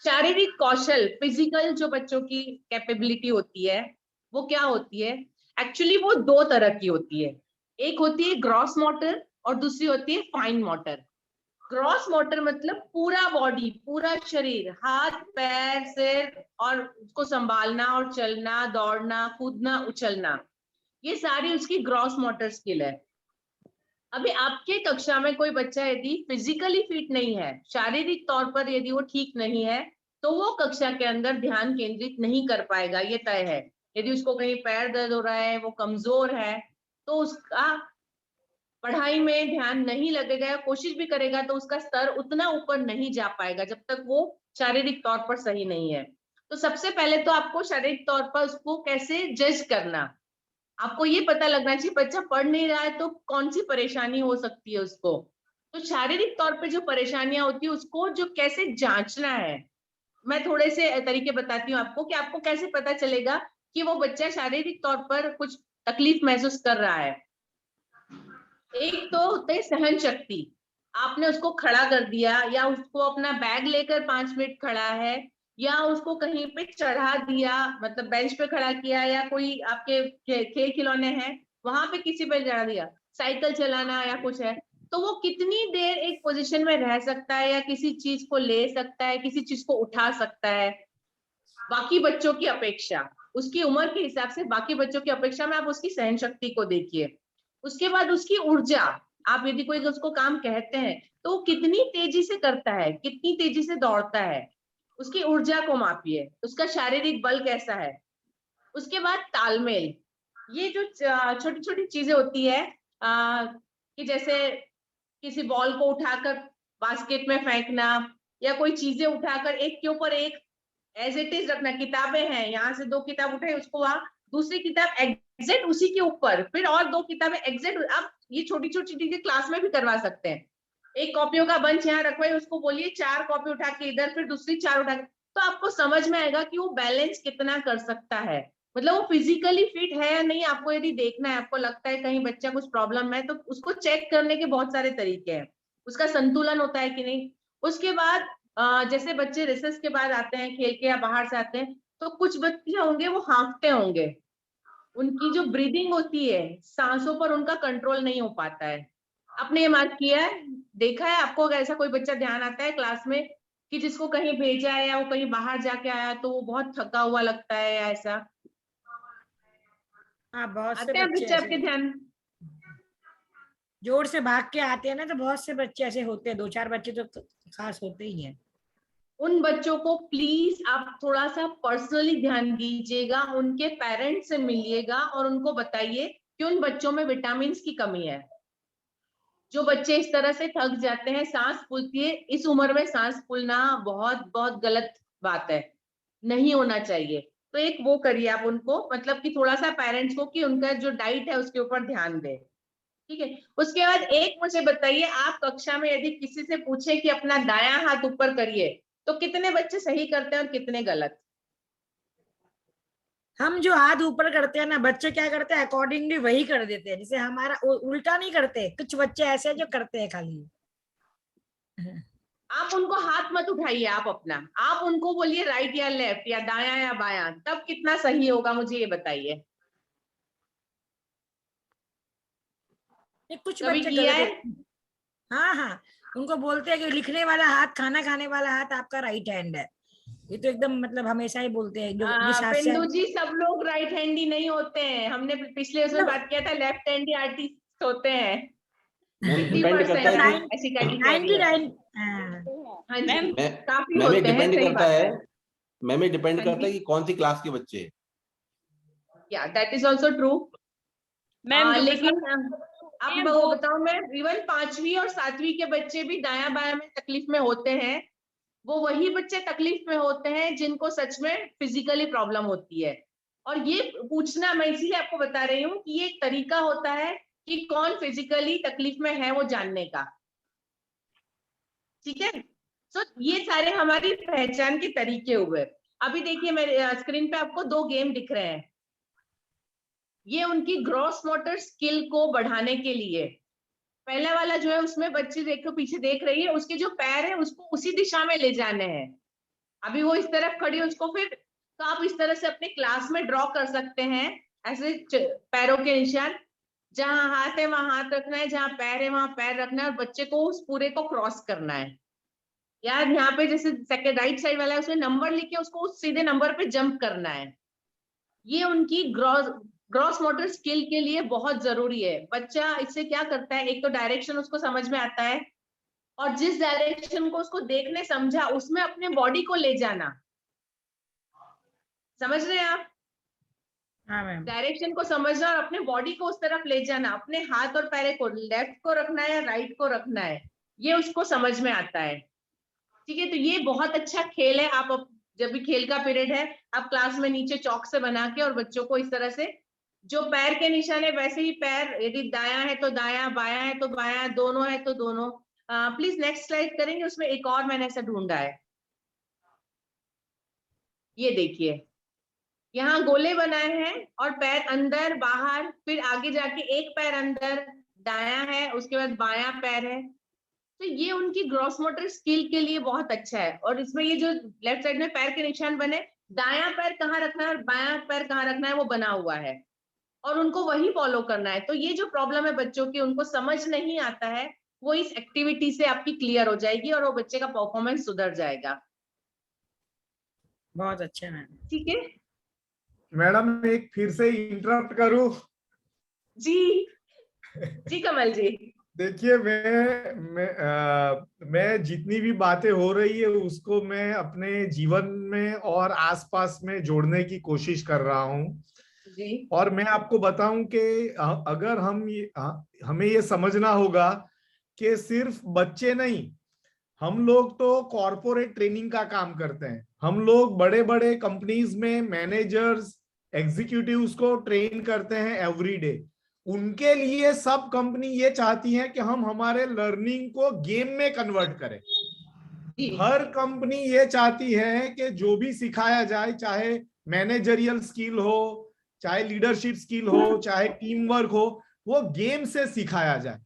शारीरिक कौशल, फिजिकल जो बच्चों की कैपेबिलिटी होती है वो क्या होती है? एक्चुअली वो दो तरह की होती है। एक होती है ग्रॉस मोटर और दूसरी होती है फाइन मोटर। ग्रॉस मोटर मतलब पूरा बॉडी, पूरा शरीर, हाथ पैर सिर, और उसको संभालना और चलना, दौड़ना, कूदना, उछलना, ये सारी उसकी ग्रॉस मोटर स्किल है। अभी आपके कक्षा में कोई बच्चा यदि फिजिकली फिट नहीं है, शारीरिक तौर पर यदि वो ठीक नहीं है, तो वो कक्षा के अंदर ध्यान केंद्रित नहीं कर पाएगा, ये तय है। यदि उसको कहीं पैर दर्द हो रहा है, वो कमजोर है, तो उसका पढ़ाई में ध्यान नहीं लगेगा। कोशिश भी करेगा तो उसका स्तर उतना ऊपर नहीं जा पाएगा जब तक वो शारीरिक तौर पर सही नहीं है। तो सबसे पहले तो आपको शारीरिक तौर पर उसको कैसे जज करना, आपको ये पता लगना चाहिए बच्चा पढ़ नहीं रहा है तो कौन सी परेशानी हो सकती है उसको। तो शारीरिक तौर पे जो परेशानियां होती है उसको जो कैसे जांचना है, मैं थोड़े से तरीके बताती हूँ आपको कि आपको कैसे पता चलेगा कि वो बच्चा शारीरिक तौर पर कुछ तकलीफ महसूस कर रहा है। एक तो होते है सहन शक्ति। आपने उसको खड़ा कर दिया, या उसको अपना बैग लेकर 5 मिनट खड़ा है, या उसको कहीं पे चढ़ा दिया, मतलब बेंच पे खड़ा किया, या कोई आपके खेल खिलौने हैं वहां पे किसी पे चढ़ा दिया, साइकिल चलाना या कुछ है, तो वो कितनी देर एक पोजीशन में रह सकता है, या किसी चीज को ले सकता है, किसी चीज को उठा सकता है। बाकी बच्चों की अपेक्षा, उसकी उम्र के हिसाब से बाकी बच्चों की अपेक्षा में आप उसकी सहन शक्ति को देखिए। उसके बाद उसकी ऊर्जा, आप यदि कोई उसको काम कहते हैं तो वो कितनी तेजी से करता है, कितनी तेजी से दौड़ता है, उसकी ऊर्जा को मापिए। उसका शारीरिक बल कैसा है, उसके बाद तालमेल, ये जो छोटी छोटी चीजें होती है कि जैसे किसी बॉल को उठाकर बास्केट में फेंकना, या कोई चीजें उठाकर एक के ऊपर एक एज इट इज रखना। किताबें हैं, यहाँ से 2 किताब उठाई, उसको वहां दूसरी किताब एग्जैक्ट उसी के ऊपर, फिर और 2 किताबें एग्जैक्ट। आप ये छोटी छोटी चीजें क्लास में भी करवा सकते हैं। एक कॉपियों का बंच यहाँ रखवाइए, उसको बोलिए 4 कॉपी उठा के इधर, फिर दूसरी 4 उठा के, तो आपको समझ में आएगा कि वो बैलेंस कितना कर सकता है, मतलब वो फिजिकली फिट है या नहीं। आपको यदि देखना है, आपको लगता है कहीं बच्चा कुछ प्रॉब्लम है, तो उसको चेक करने के बहुत सारे तरीके हैं, उसका संतुलन होता है कि नहीं। उसके बाद जैसे बच्चे रिसेस के बाद आते हैं खेल के या बाहर से आते हैं, तो कुछ बच्चे होंगे वो हाँफते होंगे, उनकी जो ब्रीदिंग होती है, सांसों पर उनका कंट्रोल नहीं हो पाता है। आपने ये मार्क किया है, देखा है आपको? अगर ऐसा कोई बच्चा ध्यान आता है क्लास में कि जिसको कहीं भेजा है या वो कहीं बाहर जाके आया, तो वो बहुत थका हुआ लगता है या ऐसा? हाँ, बहुत से आते हैं बच्चे बच्चे आपके ध्यान? जोर से भाग के आते हैं ना, तो बहुत से बच्चे ऐसे होते हैं, 2-4 बच्चे तो खास होते ही हैं। उन बच्चों को प्लीज आप थोड़ा सा पर्सनली ध्यान दीजिएगा, उनके पेरेंट्स से मिलिएगा और उनको बताइए कि उन बच्चों में विटामिन की कमी है। जो बच्चे इस तरह से थक जाते हैं, सांस फूलती है, इस उम्र में सांस फूलना बहुत बहुत गलत बात है, नहीं होना चाहिए। तो एक वो करिए आप उनको, मतलब कि थोड़ा सा पेरेंट्स को कि उनका जो डाइट है उसके ऊपर ध्यान दें, ठीक है। उसके बाद एक मुझे बताइए, आप कक्षा में यदि किसी से पूछे कि अपना दायां हाथ ऊपर करिए, तो कितने बच्चे सही करते हैं और कितने गलत? हम जो हाथ ऊपर करते हैं ना, बच्चे क्या करते हैं अकॉर्डिंगली वही कर देते हैं, जैसे हमारा उल्टा नहीं करते। कुछ बच्चे ऐसे हैं जो करते हैं खाली। आप उनको हाथ मत उठाइए, आप अपना, आप उनको बोलिए राइट या लेफ्ट या दायां या बायां, तब कितना सही होगा मुझे ये बताइए। कुछ कभी बच्चे किया गलत है? हाँ हाँ, उनको बोलते हैं कि लिखने वाला हाथ, खाना खाने वाला हाथ आपका राइट हैंड है। ये तो एकदम मतलब हमेशा ही बोलते हैं, जो जिस हाथ से पिंटू जी, सब लोग राइट हैंडी नहीं होते हैं, हमने पिछले उसमें बात किया था, लेफ्ट हैंडी आर्टिस्ट होते हैं। 50% ऐसी कैटेगरी है। हाँ जी, काफी मैम, ये होते हैं, डिपेंड सही करता बात है, है। मैम ये डिपेंड हाँ करता है जी, कि कौन सी क्लास के बच्चे हैं। या that is also true ma'am. लेकिन आप बताओ, मैं इवन 5वीं और 7वीं के बच्चे भी दायां बायां में तकलीफ में होते हैं। वो वही बच्चे तकलीफ में होते हैं जिनको सच में फिजिकली प्रॉब्लम होती है। और ये पूछना मैं इसीलिए आपको बता रही हूँ कि ये एक तरीका होता है कि कौन फिजिकली तकलीफ में है वो जानने का, ठीक है। सो ये सारे हमारी पहचान के तरीके हुए। अभी देखिए मेरे स्क्रीन पे आपको 2 गेम दिख रहे हैं, ये उनकी ग्रॉस मोटर स्किल को बढ़ाने के लिए। पहला वाला जो है उसमें बच्चे देखो पीछे देख रही है, उसके जो पैर है उसको उसी दिशा में ले जाने हैं। अभी वो इस तरफ खड़ी है, उसको फिर तो आप इस तरह से अपने क्लास में ड्रॉ कर सकते हैं, ऐसे पैरों के निशान, जहां हाथ है वहां हाथ रखना है, जहां पैर है वहां पैर रखना है, और बच्चे को उस पूरे को क्रॉस करना है। यार यहाँ पे जैसे सेकंड राइट साइड वाला है उसमें नंबर लिखे, उसको उस सीधे नंबर पे जंप करना है। ये उनकी ग्रॉस मोटर स्किल के लिए बहुत जरूरी है। बच्चा इससे क्या करता है, एक तो डायरेक्शन उसको समझ में आता है, और जिस डायरेक्शन को उसको देखने समझा उसमें अपने बॉडी को ले जाना, समझ रहे हैं आप? हाँ मैम। डायरेक्शन को समझना और अपने बॉडी को उस तरफ ले जाना, अपने हाथ और पैर को लेफ्ट को रखना है या राइट को रखना है, ये उसको समझ में आता है, ठीक है। तो ये बहुत अच्छा खेल है। आप जब भी खेल का पीरियड है, आप क्लास में नीचे चौक से बना के और बच्चों को इस तरह से, जो पैर के निशान है वैसे ही पैर, यदि दायां है तो दायां, बायां है तो बायां, दोनों है तो दोनों। प्लीज नेक्स्ट स्लाइड करेंगे, उसमें एक और मैंने ऐसा ढूंढा है, ये देखिए यहाँ गोले बनाए हैं और पैर अंदर बाहर, फिर आगे जाके एक पैर अंदर दायां है, उसके बाद बायां पैर है। तो ये उनकी ग्रॉस मोटर स्किल के लिए बहुत अच्छा है। और इसमें ये जो लेफ्ट साइड में पैर के निशान बने, दायां पैर कहाँ रखना है और बायां पैर कहाँ रखना है वो बना हुआ है, और उनको वही फॉलो करना है। तो ये जो प्रॉब्लम है बच्चों की, उनको समझ नहीं आता है, वो इस एक्टिविटी से आपकी क्लियर हो जाएगी और वो बच्चे का परफॉर्मेंस सुधर जाएगा। बहुत अच्छा मैम। ठीक है मैडम, एक फिर से इंटरप्ट करूं? जी, जी कमल जी। देखिए, मैं जितनी भी बातें हो रही है उसको मैं अपने जीवन में और आसपास में जोड़ने की कोशिश कर रहा हूँ। जी। और मैं आपको बताऊं कि अगर हमें ये समझना होगा कि सिर्फ बच्चे नहीं, हम लोग तो कॉरपोरेट ट्रेनिंग का काम करते हैं। हम लोग बड़े बड़े कंपनीज में मैनेजर्स, एग्जीक्यूटिव्स को ट्रेन करते हैं एवरी डे। उनके लिए सब कंपनी ये चाहती है कि हम हमारे लर्निंग को गेम में कन्वर्ट करें। हर कंपनी ये चाहती है कि जो भी सिखाया जाए, चाहे मैनेजरियल स्किल हो, चाहे लीडरशिप स्किल हो, चाहे टीम वर्क हो, वो गेम से सिखाया जाए।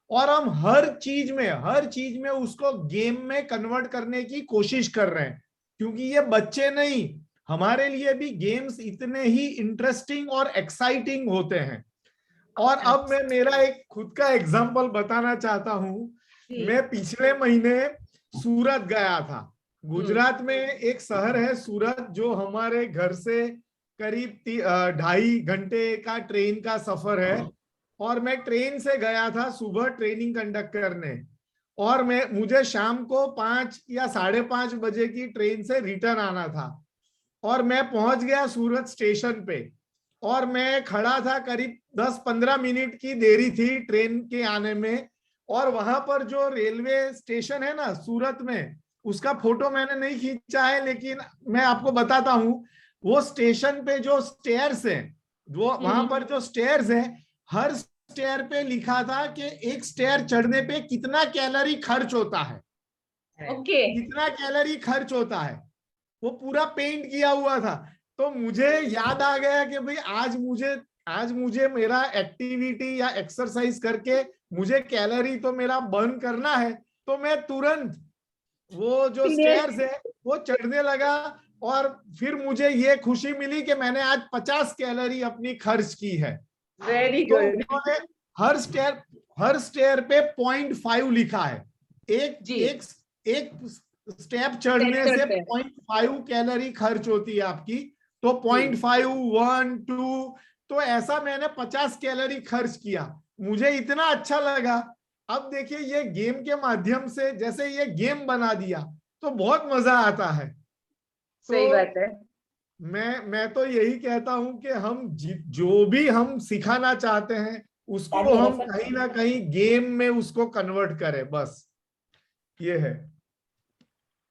और हम हर चीज में उसको गेम में कन्वर्ट करने की कोशिश कर रहे हैं, क्योंकि ये बच्चे नहीं, हमारे लिए भी गेम्स इतने ही इंटरेस्टिंग और एक्साइटिंग होते हैं। और अब मैं मेरा एक खुद का एग्जांपल बताना चाहता हूं। मैं पिछले महीने सूरत गया था। गुजरात में एक शहर है सूरत, जो हमारे घर से करीब 2.5 घंटे का ट्रेन का सफर है। और मैं ट्रेन से गया था सुबह ट्रेनिंग कंडक्ट करने, और मुझे शाम को 5 या 5:30 बजे की ट्रेन से रिटर्न आना था। और मैं पहुंच गया सूरत स्टेशन पे, और मैं खड़ा था, करीब 10-15 मिनट की देरी थी ट्रेन के आने में। और वहां पर जो रेलवे स्टेशन है ना सूरत में, उसका फोटो मैंने नहीं खींचा है, लेकिन मैं आपको बताता हूं। वो स्टेशन पे जो स्टेयर्स हैं, वो वहां पर जो स्टेयर्स हैं, हर स्टेयर पे लिखा था कि एक स्टेयर चढ़ने पे कितना कैलोरी खर्च होता है। कितना कैलोरी खर्च होता है, वो पूरा पेंट किया हुआ था। तो मुझे याद आ गया कि भाई आज मुझे मेरा एक्टिविटी या एक्सरसाइज करके मुझे कैलोरी तो मेरा बर्न करना है। तो मैं तुरंत वो जो स्टेयर्स है वो चढ़ने लगा, और फिर मुझे ये खुशी मिली कि मैंने आज 50 कैलोरी अपनी खर्च की है। वेरी तो गुड। उन्होंने हर स्टेयर पे 0.5 लिखा है। एक स्टेप चढ़ने से 0.5 कैलोरी खर्च होती है आपकी। तो 0.5, 1, 2, तो ऐसा मैंने 50 कैलोरी खर्च किया। मुझे इतना अच्छा लगा। अब देखिए, ये गेम के माध्यम से जैसे ये गेम बना दिया तो बहुत मजा आता है। सही बात है। मैं तो यही कहता हूं कि हम जो भी हम सिखाना चाहते हैं उसको हम कहीं ना कहीं गेम में उसको कन्वर्ट करें, बस ये है।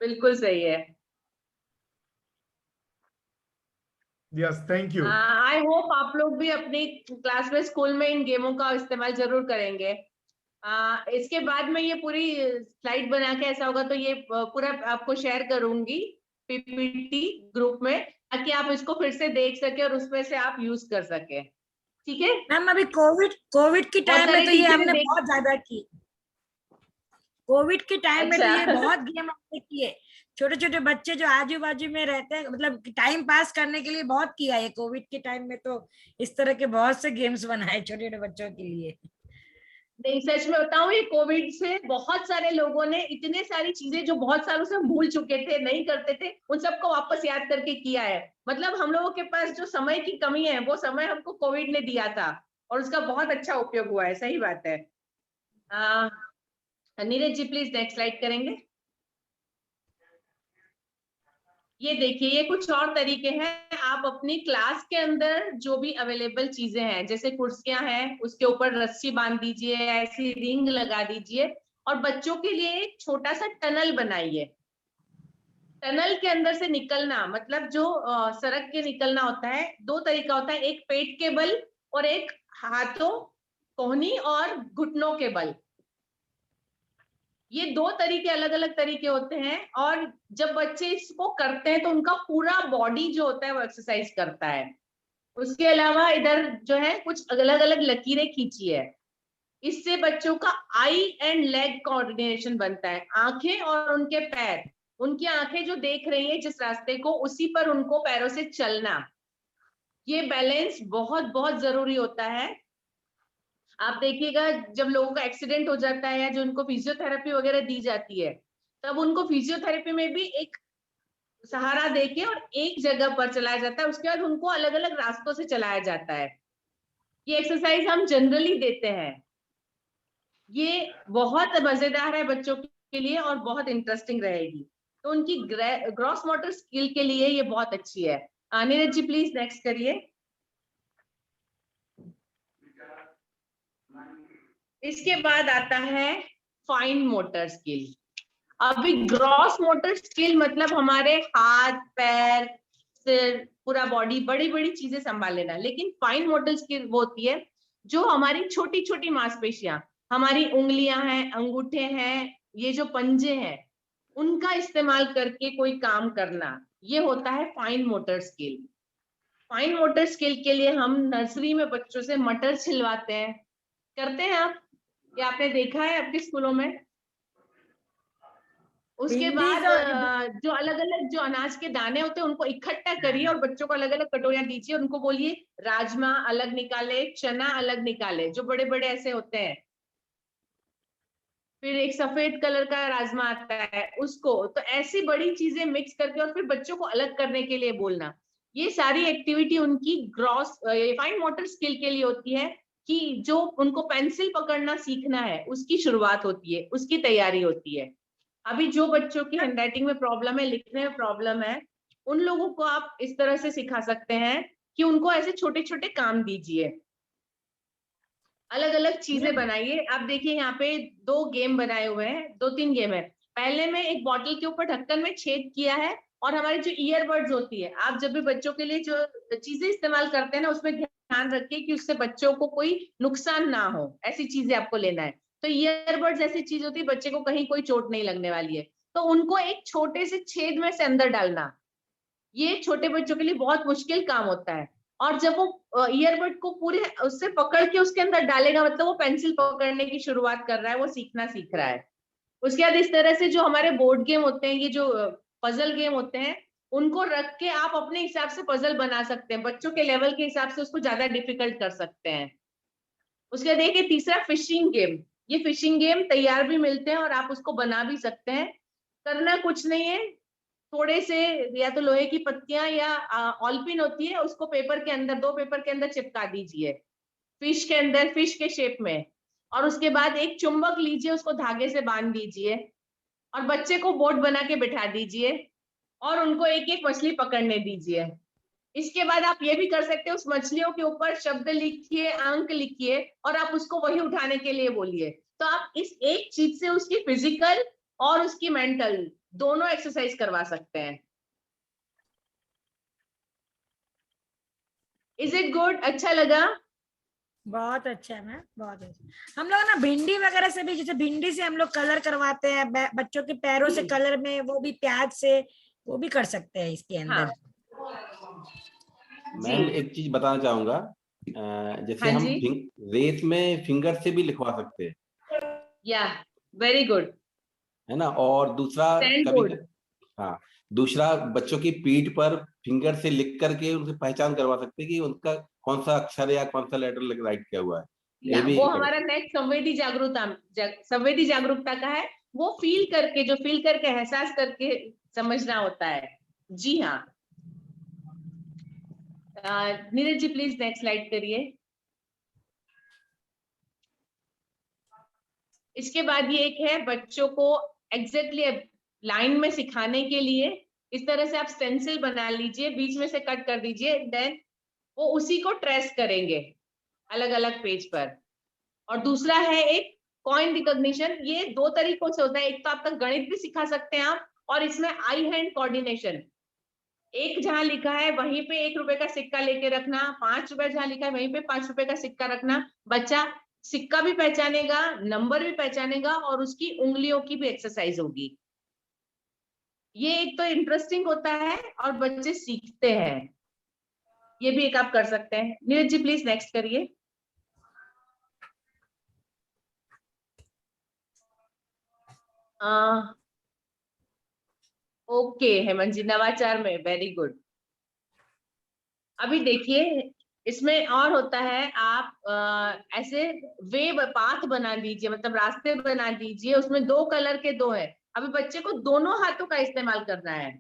बिल्कुल सही है। Yes, thank you. I hope आप लोग भी अपनी क्लास में, स्कूल में इन गेमों का इस्तेमाल जरूर करेंगे। इसके बाद में ये पूरी स्लाइड बना के ऐसा होगा तो ये पूरा आपको शेयर करूंगी पीपीटी ग्रुप में, ताकि आप इसको फिर से देख सके और उसमें से आप यूज कर सके। ठीक है मैम, अभी कोविड के टाइम में तो ये हमने बहुत ज्यादा की। कोविड के टाइम में तो ये बहुत गेम हमने किए। छोटे छोटे बच्चे जो आजू बाजू में रहते हैं, मतलब टाइम पास करने के लिए बहुत किया है कोविड के टाइम में। तो इस तरह के बहुत से गेम्स बनाए छोटे छोटे बच्चों के लिए। नहीं, सच में बताऊं, ये कोविड से बहुत सारे लोगों ने इतने सारी चीजें जो बहुत सालों से हम भूल चुके थे, नहीं करते थे, उन सबको वापस याद करके किया है। मतलब हम लोगों के पास जो समय की कमी है, वो समय हमको कोविड ने दिया था और उसका बहुत अच्छा उपयोग हुआ है। सही बात है। Neeraj ji please next slide करेंगे। ये देखिए, ये कुछ और तरीके हैं। आप अपनी क्लास के अंदर जो भी अवेलेबल चीजें हैं, जैसे कुर्सियां हैं, उसके ऊपर रस्सी बांध दीजिए, ऐसी रिंग लगा दीजिए, और बच्चों के लिए एक छोटा सा टनल बनाइए। टनल के अंदर से निकलना मतलब जो सड़क के निकलना होता है, दो तरीका होता है, एक पेट के बल और एक हाथों, कोहनी और घुटनों के बल। ये दो तरीके, अलग अलग तरीके होते हैं। और जब बच्चे इसको करते हैं तो उनका पूरा बॉडी जो होता है वो एक्सरसाइज करता है। उसके अलावा इधर जो है कुछ अलग अलग लकीरें खींची है। इससे बच्चों का आई एंड लेग कोऑर्डिनेशन बनता है। आंखें और उनके पैर, उनकी आंखें जो देख रही है जिस रास्ते को, उसी पर उनको पैरों से चलना। ये बैलेंस बहुत बहुत जरूरी होता है। आप देखिएगा, जब लोगों का एक्सीडेंट हो जाता है या जो उनको फिजियोथेरेपी वगैरह दी जाती है, तब उनको फिजियोथेरेपी में भी एक सहारा देके और एक जगह पर चलाया जाता है। उसके बाद उनको अलग अलग रास्तों से चलाया जाता है। ये एक्सरसाइज हम जनरली देते हैं। ये बहुत मजेदार है बच्चों के लिए और बहुत इंटरेस्टिंग रहेगी, तो उनकी ग्रॉस मोटर स्किल के लिए ये बहुत अच्छी है। नीरज जी प्लीज नेक्स्ट करिए। इसके बाद आता है फाइन मोटर स्किल। अभी ग्रॉस मोटर स्किल मतलब हमारे हाथ पैर सिर पूरा बॉडी बड़ी बड़ी चीजें संभाल लेना, लेकिन फाइन मोटर स्किल वो होती है जो हमारी छोटी छोटी मांसपेशियां, हमारी उंगलियां हैं, अंगूठे हैं, ये जो पंजे हैं, उनका इस्तेमाल करके कोई काम करना, ये होता है fine motor skill. Fine motor skill के लिए हम नर्सरी में बच्चों से मटर छिलवाते हैं, करते हैं आप, या आपने देखा है आपके स्कूलों में? उसके बाद जो अलग अलग जो अनाज के दाने होते हैं उनको इकट्ठा करिए और बच्चों को अलग अलग कटोरियां दीजिए, उनको बोलिए राजमा अलग निकाले, चना अलग निकाले, जो बड़े बड़े ऐसे होते हैं। फिर एक सफेद कलर का राजमा आता है उसको, तो ऐसी बड़ी चीजें मिक्स करके और फिर बच्चों को अलग करने के लिए बोलना। ये सारी एक्टिविटी उनकी ग्रॉस फाइन मोटर स्किल के लिए होती है, कि जो उनको पेंसिल पकड़ना सीखना है उसकी शुरुआत होती है, उसकी तैयारी होती है। अभी जो बच्चों की हैंडराइटिंग में प्रॉब्लम है, लिखने में प्रॉब्लम है, उन लोगों को आप इस तरह से सिखा सकते हैं कि उनको ऐसे छोटे छोटे काम दीजिए, अलग अलग चीजें बनाइए। आप देखिए यहाँ पे 2 गेम बनाए हुए हैं, 2-3 गेम है। पहले में एक बॉटल के ऊपर ढक्कन में छेद किया है, और हमारी जो ईयरबड्स होती है, आप जब भी बच्चों के लिए जो चीजें इस्तेमाल करते हैं ना, उसमें ध्यान रखिए कि उससे बच्चों को कोई नुकसान ना हो, ऐसी चीजें आपको लेना है। तो ईयरबड्स ऐसी चीज होती है बच्चे को कहीं कोई चोट नहीं लगने वाली है, तो उनको एक छोटे से छेद में से अंदर डालना, ये छोटे बच्चों के लिए बहुत मुश्किल काम होता है। और जब वो ईयरबड को पूरे उससे पकड़ के उसके अंदर डालेगा, मतलब वो पेंसिल पकड़ने की शुरुआत कर रहा है, वो सीखना सीख रहा है। उसके बाद इस तरह से जो हमारे बोर्ड गेम होते हैं, ये जो पजल गेम होते हैं, उनको रख के आप अपने हिसाब से पजल बना सकते हैं, बच्चों के लेवल के हिसाब से उसको ज्यादा डिफिकल्ट कर सकते हैं। उसके बाद देखिए तीसरा फिशिंग गेम, ये फिशिंग गेम तैयार भी मिलते हैं और आप उसको बना भी सकते हैं। करना कुछ नहीं है, थोड़े से या तो लोहे की पत्तियां या ऑलपिन होती है, उसको पेपर के अंदर, 2 पेपर के अंदर चिपका दीजिए, फिश के अंदर, फिश के शेप में, और उसके बाद एक चुंबक लीजिए, उसको धागे से बांध दीजिए और बच्चे को बोट बना के बिठा दीजिए और उनको एक एक मछली पकड़ने दीजिए। इसके बाद आप ये भी कर सकते हो, उस मछलियों के ऊपर शब्द लिखिए, अंक लिखिए और आप उसको वही उठाने के लिए बोलिए। तो आप इस एक चीज से उसकी फिजिकल और उसकी मेंटल दोनों एक्सरसाइज करवा सकते हैं। Is it good? अच्छा लगा? बहुत अच्छा है मैम, बहुत अच्छा। हम लोग ना भिंडी वगैरह से भी, जैसे भिंडी से हम लोग कलर करवाते हैं, बच्चों के पैरों से कलर में, वो भी प्याज से, वो भी कर सकते हैं इसके अंदर। मैम एक चीज बताना चाहूंगा, जैसे हम रेत में फिंगर से भी लिखवा सकते हैं। या वेरी गुड, है ना। और दूसरा हाँ, दूसरा बच्चों की पीठ पर फिंगर से लिख करके उनसे पहचान करवा सकते हैं कि उनका कौन सा अक्षर या कौन सा लेटर राइट किया हुआ है। ये भी वो हमारा नेक्स्ट संवेदी जागरूकता का है, वो फील करके एहसास करके समझना होता है। जी हाँ। Neeraj ji please next slide करिए। इसके बाद ये एक है बच्चों को एग्जैक्टली लाइन में सिखाने के लिए, इस तरह से आप स्टेंसिल बना लीजिए, बीच में से कट कर दीजिए, देन वो उसी को ट्रेस करेंगे अलग अलग पेज पर। और दूसरा है एक कॉइन रिकॉग्निशन, ये 2 तरीकों से होता है। एक तो आपका गणित भी सिखा सकते हैं आप, और इसमें आई हैंड कोऑर्डिनेशन, एक जहां लिखा है वहीं पे 1 रुपए का सिक्का लेके रखना, 5 रुपए जहां लिखा है वहीं पे 5 रुपए का सिक्का रखना। बच्चा सिक्का भी पहचानेगा, नंबर भी पहचानेगा और उसकी उंगलियों की भी एक्सरसाइज होगी। ये एक तो इंटरेस्टिंग होता है और बच्चे सीखते हैं, ये भी एक आप कर सकते हैं। नीरज जी प्लीज नेक्स्ट करिए। ओके हेमंत जी, नवाचार में वेरी गुड। अभी देखिए इसमें और होता है, आप ऐसे वे पाथ बना दीजिए, मतलब रास्ते बना दीजिए, उसमें 2 कलर के 2 है। अभी बच्चे को दोनों हाथों का इस्तेमाल करना है।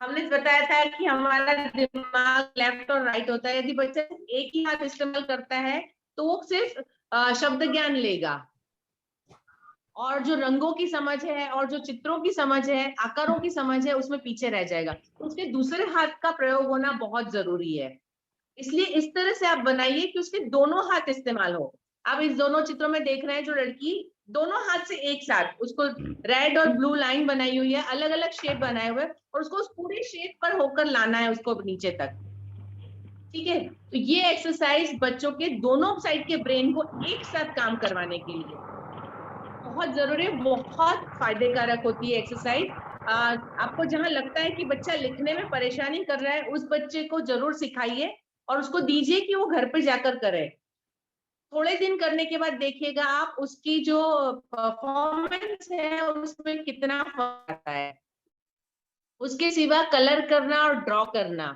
हमने बताया था कि हमारा दिमाग लेफ्ट और राइट होता है, यदि बच्चा एक ही हाथ इस्तेमाल करता है तो वो सिर्फ शब्द ज्ञान लेगा, और जो रंगों की समझ है और जो चित्रों की समझ है, आकारों की समझ है, उसमें पीछे रह जाएगा। तो उसके दूसरे हाथ का प्रयोग होना बहुत जरूरी है। इसलिए इस तरह से आप बनाइए कि उसके दोनों हाथ इस्तेमाल हो। आप इस दोनों चित्रों में देख रहे हैं, जो लड़की दोनों हाथ से एक साथ उसको रेड और ब्लू लाइन बनाई हुई है, अलग अलग शेप बनाए हुए, और उसको उस पूरे शेप पर होकर लाना है उसको नीचे तक। ठीक है, तो ये एक्सरसाइज बच्चों के दोनों साइड के ब्रेन को एक साथ काम करवाने के लिए बहुत जरूरी है, बहुत फायदेकारक होती है एक्सरसाइज। आपको जहां लगता है कि बच्चा लिखने में परेशानी कर रहा है, उस बच्चे को जरूर सिखाइए और उसको दीजिए कि वो घर पे जाकर करे। थोड़े दिन करने के बाद देखिएगा आप उसकी जो परफॉर्मेंस है उसमें कितना फर्क आता है। उसके सिवा कलर करना और ड्रॉ करना,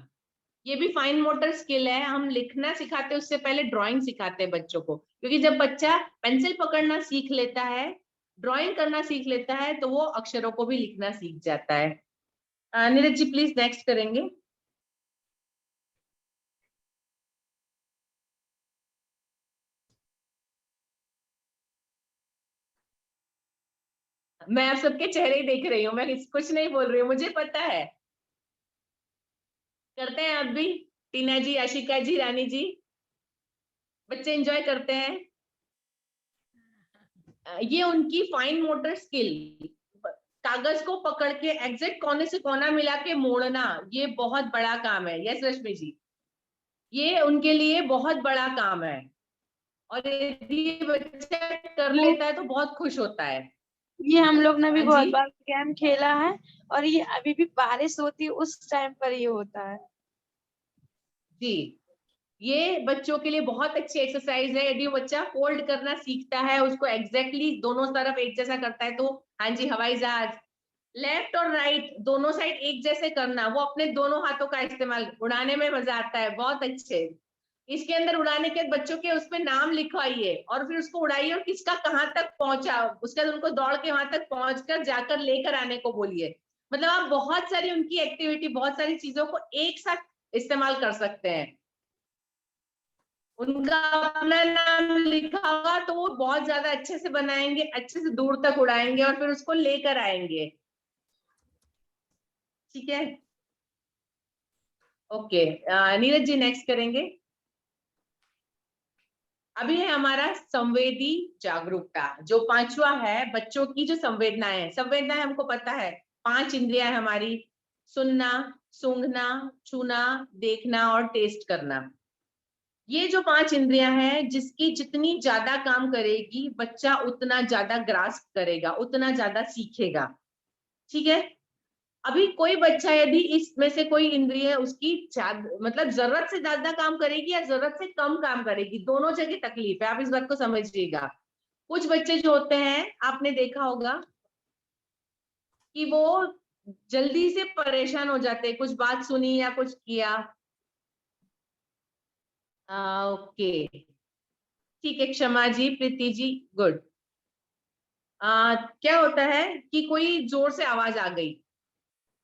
ये भी फाइन मोटर स्किल है। हम लिखना सिखाते हैं उससे पहले ड्राइंग सिखाते हैं बच्चों को, क्योंकि जब बच्चा पेंसिल पकड़ना सीख लेता है, ड्राइंग करना सीख लेता है, तो वो अक्षरों को भी लिखना सीख जाता है। नीरज जी प्लीज नेक्स्ट करेंगे। मैं आप सबके चेहरे ही देख रही हूँ, मैं कुछ नहीं बोल रही हूँ, मुझे पता है। करते हैं आप भी, टीना जी, आशिका जी, रानी जी, बच्चे एंजॉय करते हैं। ये उनकी फाइन मोटर स्किल, कागज को पकड़ के एग्जैक्ट कोने से कोना मिला के मोड़ना, ये बहुत बड़ा काम है। यस रश्मि जी, ये उनके लिए बहुत बड़ा काम है, और यदि बच्चा कर लेता है तो बहुत खुश होता है। ये हम लोग ने भी हाँ बहुत जी? बार गेम खेला है, और ये अभी भी बारिश होती है उस टाइम पर ये होता है। जी, ये बच्चों के लिए बहुत अच्छी एक्सरसाइज है। यदि बच्चा फोल्ड करना सीखता है, उसको एग्जैक्टली दोनों तरफ एक जैसा करता है, तो हाँ जी, हवाई जहाज लेफ्ट और राइट दोनों साइड एक जैसे करना, वो अपने दोनों हाथों का इस्तेमाल, उड़ाने में मजा आता है। बहुत अच्छे। इसके अंदर उड़ाने के बच्चों के उसमें नाम लिखवाइए और फिर उसको उड़ाइए, और किसका कहाँ तक पहुंचा, उसके बाद उनको दौड़ के वहां तक पहुंचकर जाकर लेकर आने को बोलिए। मतलब आप बहुत सारी उनकी एक्टिविटी, बहुत सारी चीजों को एक साथ इस्तेमाल कर सकते हैं। उनका अपना नाम लिखा होगा तो वो बहुत ज्यादा अच्छे से बनाएंगे, अच्छे से दूर तक उड़ाएंगे और फिर उसको लेकर आएंगे। ठीक है, ओके। नीरज जी नेक्स्ट करेंगे। अभी है हमारा संवेदी जागरूकता, जो पांचवा है बच्चों की जो संवेदनाएं है। संवेदनाएं हमको पता है 5 इंद्रियां है हमारी, सुनना, सूंघना, छूना, देखना और टेस्ट करना। ये जो 5 इंद्रियां हैं, जिसकी जितनी ज्यादा काम करेगी बच्चा उतना ज्यादा ग्रास्प करेगा, उतना ज्यादा सीखेगा। ठीक है, अभी कोई बच्चा यदि इसमें से कोई इंद्रिय उसकी मतलब जरूरत से ज्यादा काम करेगी या जरूरत से कम काम करेगी, दोनों जगह तकलीफ है। आप इस बात को समझिएगा। कुछ बच्चे जो होते हैं, आपने देखा होगा कि वो जल्दी से परेशान हो जाते हैं, कुछ बात सुनी या कुछ किया। ओके, ठीक है, क्षमा जी, प्रीति जी, गुड। क्या होता है कि कोई जोर से आवाज आ गई,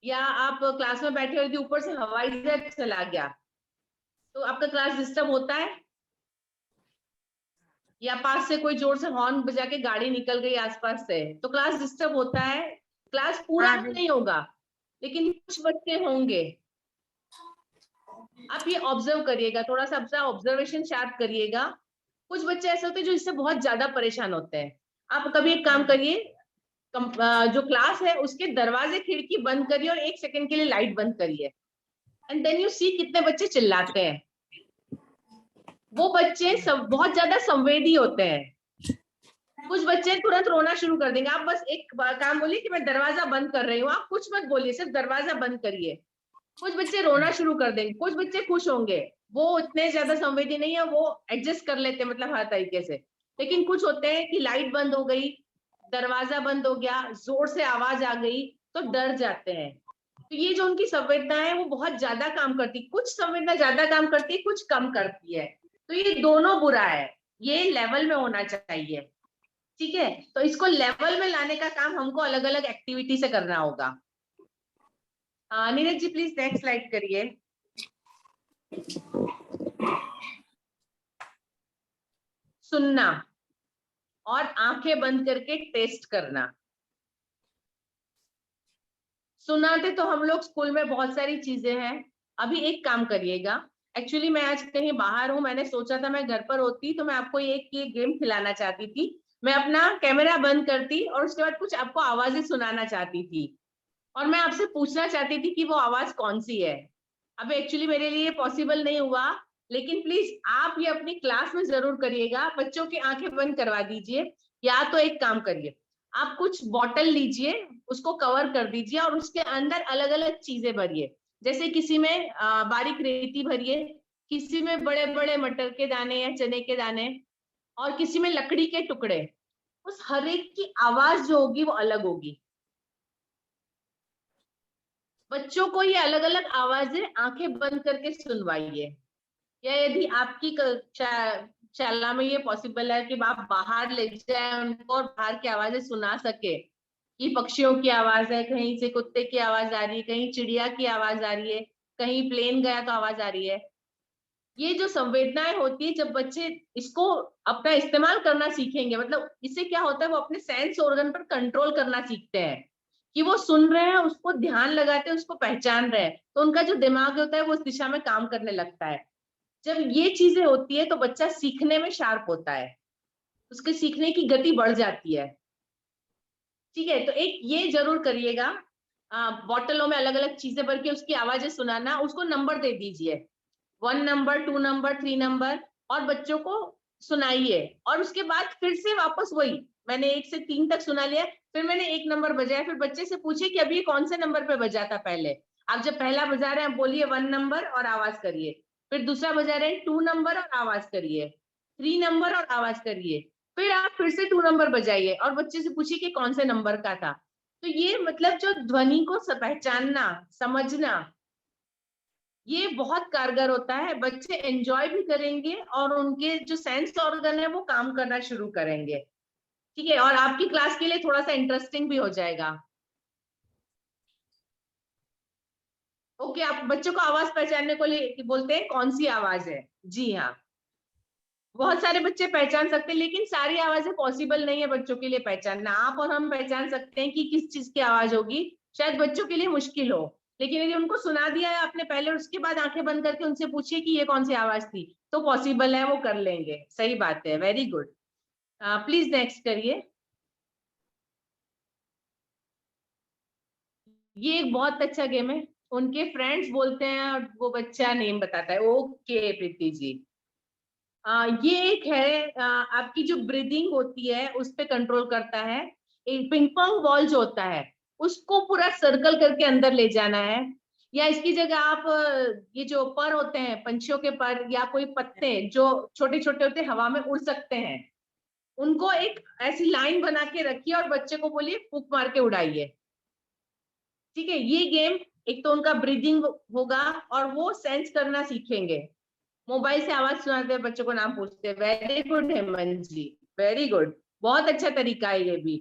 या आप क्लास में बैठे हो, ऊपर से हवाई जहाज चला गया, तो आपका क्लास डिस्टर्ब होता है। या पास से कोई जोर से हॉर्न बजा के गाड़ी निकल गई आसपास से, तो क्लास डिस्टर्ब होता है। क्लास पूरा नहीं होगा, लेकिन कुछ बच्चे होंगे। आप ये ऑब्जर्व करिएगा, थोड़ा सा अपना ऑब्जर्वेशन शार्प करिएगा। कुछ बच्चे ऐसे होते हैं जो इससे बहुत ज्यादा परेशान होते हैं। आप कभी एक काम करिए, जो क्लास है उसके दरवाजे खिड़की बंद करिए और 1 सेकंड के लिए लाइट बंद करिए, एंड देन यू सी कितने बच्चे चिल्लाते हैं। वो बच्चे बहुत ज्यादा संवेदी होते हैं। कुछ बच्चे तुरंत रोना शुरू कर देंगे। आप बस एक काम बोलिए कि मैं दरवाजा बंद कर रही हूँ, आप कुछ मत बोलिए, सिर्फ दरवाजा बंद करिए। कुछ बच्चे रोना शुरू कर देंगे, कुछ बच्चे खुश होंगे। वो इतने ज्यादा संवेदी नहीं है, वो एडजस्ट कर लेते हैं, मतलब हर तरीके से। लेकिन कुछ होते हैं कि लाइट बंद हो गई, दरवाजा बंद हो गया, जोर से आवाज आ गई, तो डर जाते हैं। तो ये जो उनकी संवेदना है वो बहुत ज्यादा काम करती, कुछ संवेदना ज्यादा काम करती है, कुछ कम करती है। तो ये दोनों बुरा है, ये लेवल में होना चाहिए। ठीक है, तो इसको लेवल में लाने का काम हमको अलग अलग एक्टिविटी से करना होगा। Neeraj ji please next slide करिए। सुनना और आंखें बंद करके टेस्ट करना। सुनाते तो हम लोग स्कूल में बहुत सारी चीजें हैं। अभी एक काम करिएगा, एक्चुअली मैं आज कहीं बाहर हूँ, मैंने सोचा था मैं घर पर होती तो मैं आपको एक ये गेम खिलाना चाहती थी। मैं अपना कैमरा बंद करती और उसके बाद कुछ आपको आवाजें सुनाना चाहती थी और मैं आपसे पूछना चाहती थी कि वो आवाज कौन सी है। अब एक्चुअली मेरे लिए पॉसिबल नहीं हुआ, लेकिन प्लीज आप ये अपनी क्लास में जरूर करिएगा। बच्चों की आंखें बंद करवा दीजिए, या तो एक काम करिए, आप कुछ बॉटल लीजिए, उसको कवर कर दीजिए और उसके अंदर अलग अलग चीजें भरिए। जैसे किसी में बारीक रेती भरिए, किसी में बड़े बड़े मटर के दाने या चने के दाने, और किसी में लकड़ी के टुकड़े। उस हर एक की आवाज जो होगी वो अलग होगी। बच्चों को ये अलग अलग आवाजें आंखें बंद करके सुनवाइए। या यदि आपकी शाला में ये पॉसिबल है कि आप बाहर ले जाए उनको और बाहर की आवाजें सुना सके, कि पक्षियों की आवाज है, कहीं से कुत्ते की आवाज आ रही है, कहीं चिड़िया की आवाज आ रही है, कहीं प्लेन गया तो आवाज आ रही है। ये जो संवेदनाएं होती है, जब बच्चे इसको अपना इस्तेमाल करना सीखेंगे, मतलब इससे क्या होता है, वो अपने सेंस ऑर्गन पर कंट्रोल करना सीखते हैं कि वो सुन रहे हैं, उसको ध्यान लगाते हैं, उसको पहचान रहे हैं, तो उनका जो दिमाग होता है वो उस दिशा में काम करने लगता है। जब ये चीजें होती है तो बच्चा सीखने में शार्प होता है, उसके सीखने की गति बढ़ जाती है। ठीक है, तो एक ये जरूर करिएगा, बॉटलों में अलग अलग चीजें भर के उसकी आवाजें सुनाना, उसको नंबर दे दीजिए, 1 नंबर, 2 नंबर, 3 नंबर, और बच्चों को सुनाइए। और उसके बाद फिर से वापस वही, मैंने 1 से 3 तक सुना लिया, फिर मैंने 1 नंबर बजाया, फिर बच्चे से पूछिए कि अभी ये कौन से नंबर पे बजा था पहले। आप जब पहला बजा रहे हैं आप बोलिए 1 नंबर और आवाज करिए, फिर दूसरा बजा रहे हैं 2 नंबर और आवाज करिए, 3 नंबर और आवाज करिए, फिर आप फिर से 2 नंबर बजाइए और बच्चे से पूछिए कि कौन से नंबर का था। तो ये मतलब जो ध्वनि को पहचानना, समझना, ये बहुत कारगर होता है। बच्चे एंजॉय भी करेंगे और उनके जो सेंस ऑर्गन है वो काम करना शुरू करेंगे। ठीक है, और आपकी क्लास के लिए थोड़ा सा इंटरेस्टिंग भी हो जाएगा। ओके, आप बच्चों को आवाज पहचानने को लिए बोलते हैं कौन सी आवाज है। जी हाँ, बहुत सारे बच्चे पहचान सकते हैं, लेकिन सारी आवाजें पॉसिबल नहीं है बच्चों के लिए पहचानना। आप और हम पहचान सकते हैं कि किस चीज की आवाज होगी, शायद बच्चों के लिए मुश्किल हो, लेकिन यदि उनको सुना दिया है आपने पहले, उसके बाद आंखें बंद करके उनसे पूछिए कि ये कौन सी आवाज थी, तो पॉसिबल है, वो कर लेंगे। सही बात है, वेरी गुड। प्लीज नेक्स्ट करिए। ये एक बहुत अच्छा गेम है, उनके फ्रेंड्स बोलते हैं और वो बच्चा नेम बताता है। ओके प्रीति जी, ये एक है, आपकी जो ब्रीदिंग होती है उस पे कंट्रोल करता है। एक पिंग पोंग बॉल जो होता है उसको पूरा सर्कल करके अंदर ले जाना है, या इसकी जगह आप ये जो पर होते हैं पंछियों के पर, या कोई पत्ते जो छोटे छोटे होते हैं हवा में उड़ सकते हैं, उनको एक ऐसी लाइन बना के रखिए और बच्चे को बोलिए फूंक मार के उड़ाइए। ठीक है, ये गेम एक तो उनका ब्रीदिंग होगा और वो सेंस करना सीखेंगे। मोबाइल से आवाज सुनाते हैं बच्चों को नाम पूछते हैं। वेरी गुड हेमंत जी, वेरी गुड, बहुत अच्छा तरीका है ये भी।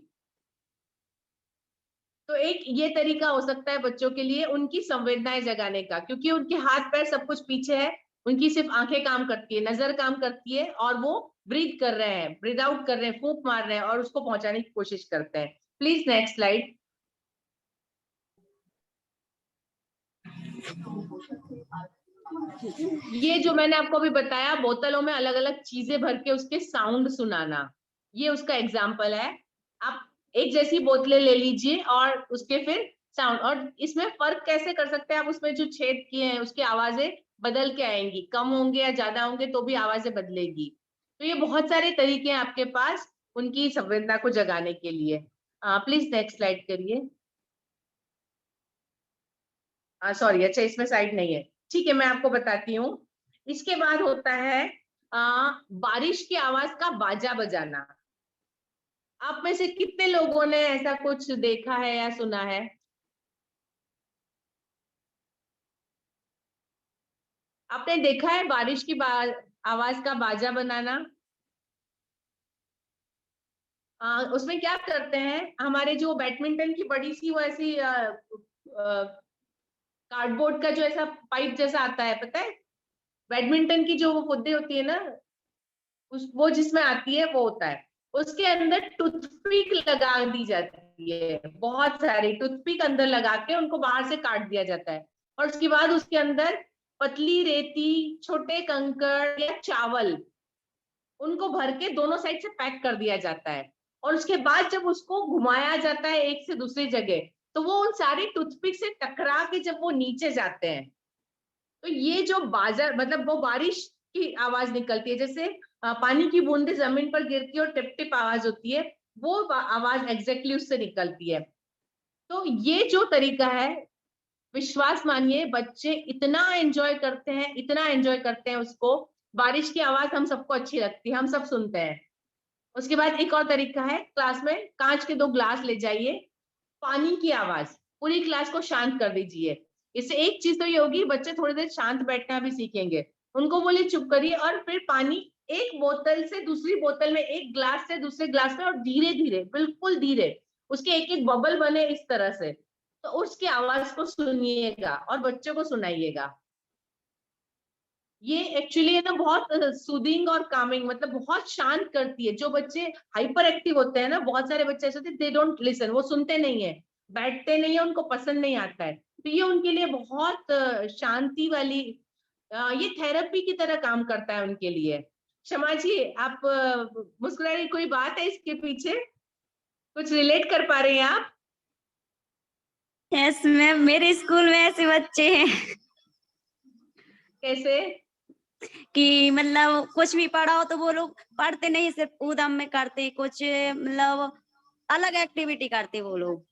तो एक ये तरीका हो सकता है बच्चों के लिए उनकी संवेदनाएं जगाने का, क्योंकि उनके हाथ पैर सब कुछ पीछे है, उनकी सिर्फ आंखें काम करती है, नजर काम करती है, और वो ब्रीथ कर रहे हैं, ब्रीथ आउट कर रहे हैं, फूंक मार रहे हैं और उसको पहुंचाने की कोशिश करते हैं। Please next slide. ये जो मैंने आपको अभी बताया, बोतलों में अलग अलग चीजें भर के उसके साउंड सुनाना, ये उसका एग्जाम्पल है। आप एक जैसी बोतलें ले लीजिए और उसके फिर साउंड, और इसमें फर्क कैसे कर सकते हैं आप, उसमें जो छेद किए हैं उसकी आवाजें बदल के आएंगी, कम होंगे या ज्यादा होंगे तो भी आवाजें बदलेगी। तो ये बहुत सारे तरीके हैं आपके पास उनकी संवेदना को जगाने के लिए। प्लीज नेक्स्ट स्लाइड करिए। सॉरी, अच्छा इसमें साइड नहीं है, ठीक है, मैं आपको बताती हूँ। इसके बाद होता है बारिश की आवाज का बाजा बजाना। आप में से कितने लोगों ने ऐसा कुछ देखा है या सुना है? आपने देखा है बारिश की आवाज का बाजा बनाना? उसमें क्या करते हैं, हमारे जो बैडमिंटन की बड़ी सी वो ऐसी कार्डबोर्ड का जो ऐसा पाइप जैसा आता है, पता है, बैडमिंटन की जो वो खुद्दी होती है ना, वो जिसमें आती है वो होता है, उसके अंदर टूथपिक लगा दी जाती है, बहुत सारी टूथपिक अंदर लगा के उनको बाहर से काट दिया जाता है, और उसके बाद उसके अंदर पतली रेती, छोटे कंकड़ या चावल, उनको भर के दोनों साइड से पैक कर दिया जाता है। और उसके बाद जब उसको घुमाया जाता है एक से दूसरी जगह, तो वो उन सारी टूथपिक से टकरा के जब वो नीचे जाते हैं, तो ये जो बाजार मतलब वो बारिश की आवाज निकलती है, जैसे पानी की बूंदें जमीन पर गिरती है और टिप टिप आवाज होती है, वो आवाज एग्जैक्टली उससे निकलती है। तो ये जो तरीका है, विश्वास मानिए बच्चे इतना एंजॉय करते हैं, इतना एंजॉय करते हैं उसको। बारिश की आवाज हम सबको अच्छी लगती है, हम सब सुनते हैं। उसके बाद एक और तरीका है, क्लास में कांच के 2 ग्लास ले जाइए, पानी की आवाज, पूरी क्लास को शांत कर दीजिए। इससे एक चीज तो ये होगी, बच्चे थोड़ी देर शांत बैठना भी सीखेंगे। उनको बोलिए चुप करिए, और फिर पानी एक बोतल से दूसरी बोतल में, एक ग्लास से दूसरे ग्लास में, और धीरे धीरे, बिल्कुल धीरे, उसके एक एक बबल बने इस तरह से, तो उसकी आवाज को सुनिएगा और बच्चों को सुनाइएगा। ये एक्चुअली है ना बहुत सूदिंग और कामिंग, मतलब बहुत शांत करती है। जो बच्चे हाइपर एक्टिव होते हैं ना, बहुत सारे बच्चे ऐसे होते हैं, दे डोंट लिसन, वो सुनते नहीं है, बैठते नहीं है, उनको पसंद नहीं आता है, तो ये उनके लिए बहुत शांति वाली, ये थेरेपी की तरह काम करता है उनके लिए। क्षमा जी, आप मुस्कुरा रही, कोई बात है इसके पीछे, कुछ रिलेट कर पा रहे हैं आप? यस मैम, मेरे स्कूल में ऐसे बच्चे हैं। कैसे? कि मतलब कुछ भी पढ़ा हो तो वो लोग पढ़ते नहीं, सिर्फ ऊधम में करते, कुछ मतलब अलग एक्टिविटी करते वो लोग।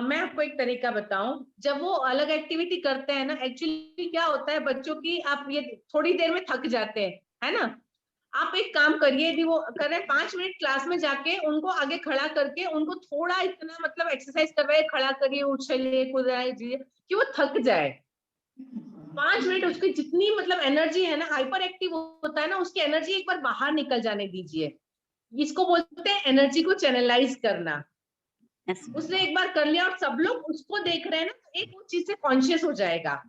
मैं आपको एक तरीका बताऊं, जब वो अलग एक्टिविटी करते हैं ना, एक्चुअली क्या होता है बच्चों की, आप ये थोड़ी देर में थक जाते हैं, है ना। आप एक काम करिए, यदि वो कर रहे हैं 5 मिनट क्लास में जाके उनको आगे खड़ा करके उनको थोड़ा इतना मतलब एक्सरसाइज कर रहे हैं, खड़ा करिए, उछलिए, कूदिए, कि वो थक जाए। 5 मिनट उसकी जितनी मतलब एनर्जी है ना, हाइपर एक्टिव होता है ना, उसकी एनर्जी एक बार बाहर निकल जाने दीजिए। इसको बोलते हैं एनर्जी को चैनलाइज करना। उसने एक बार कर लिया और सब लोग उसको देख रहे हैं ना, तो एक वो चीज से कॉन्शियस हो जाएगा।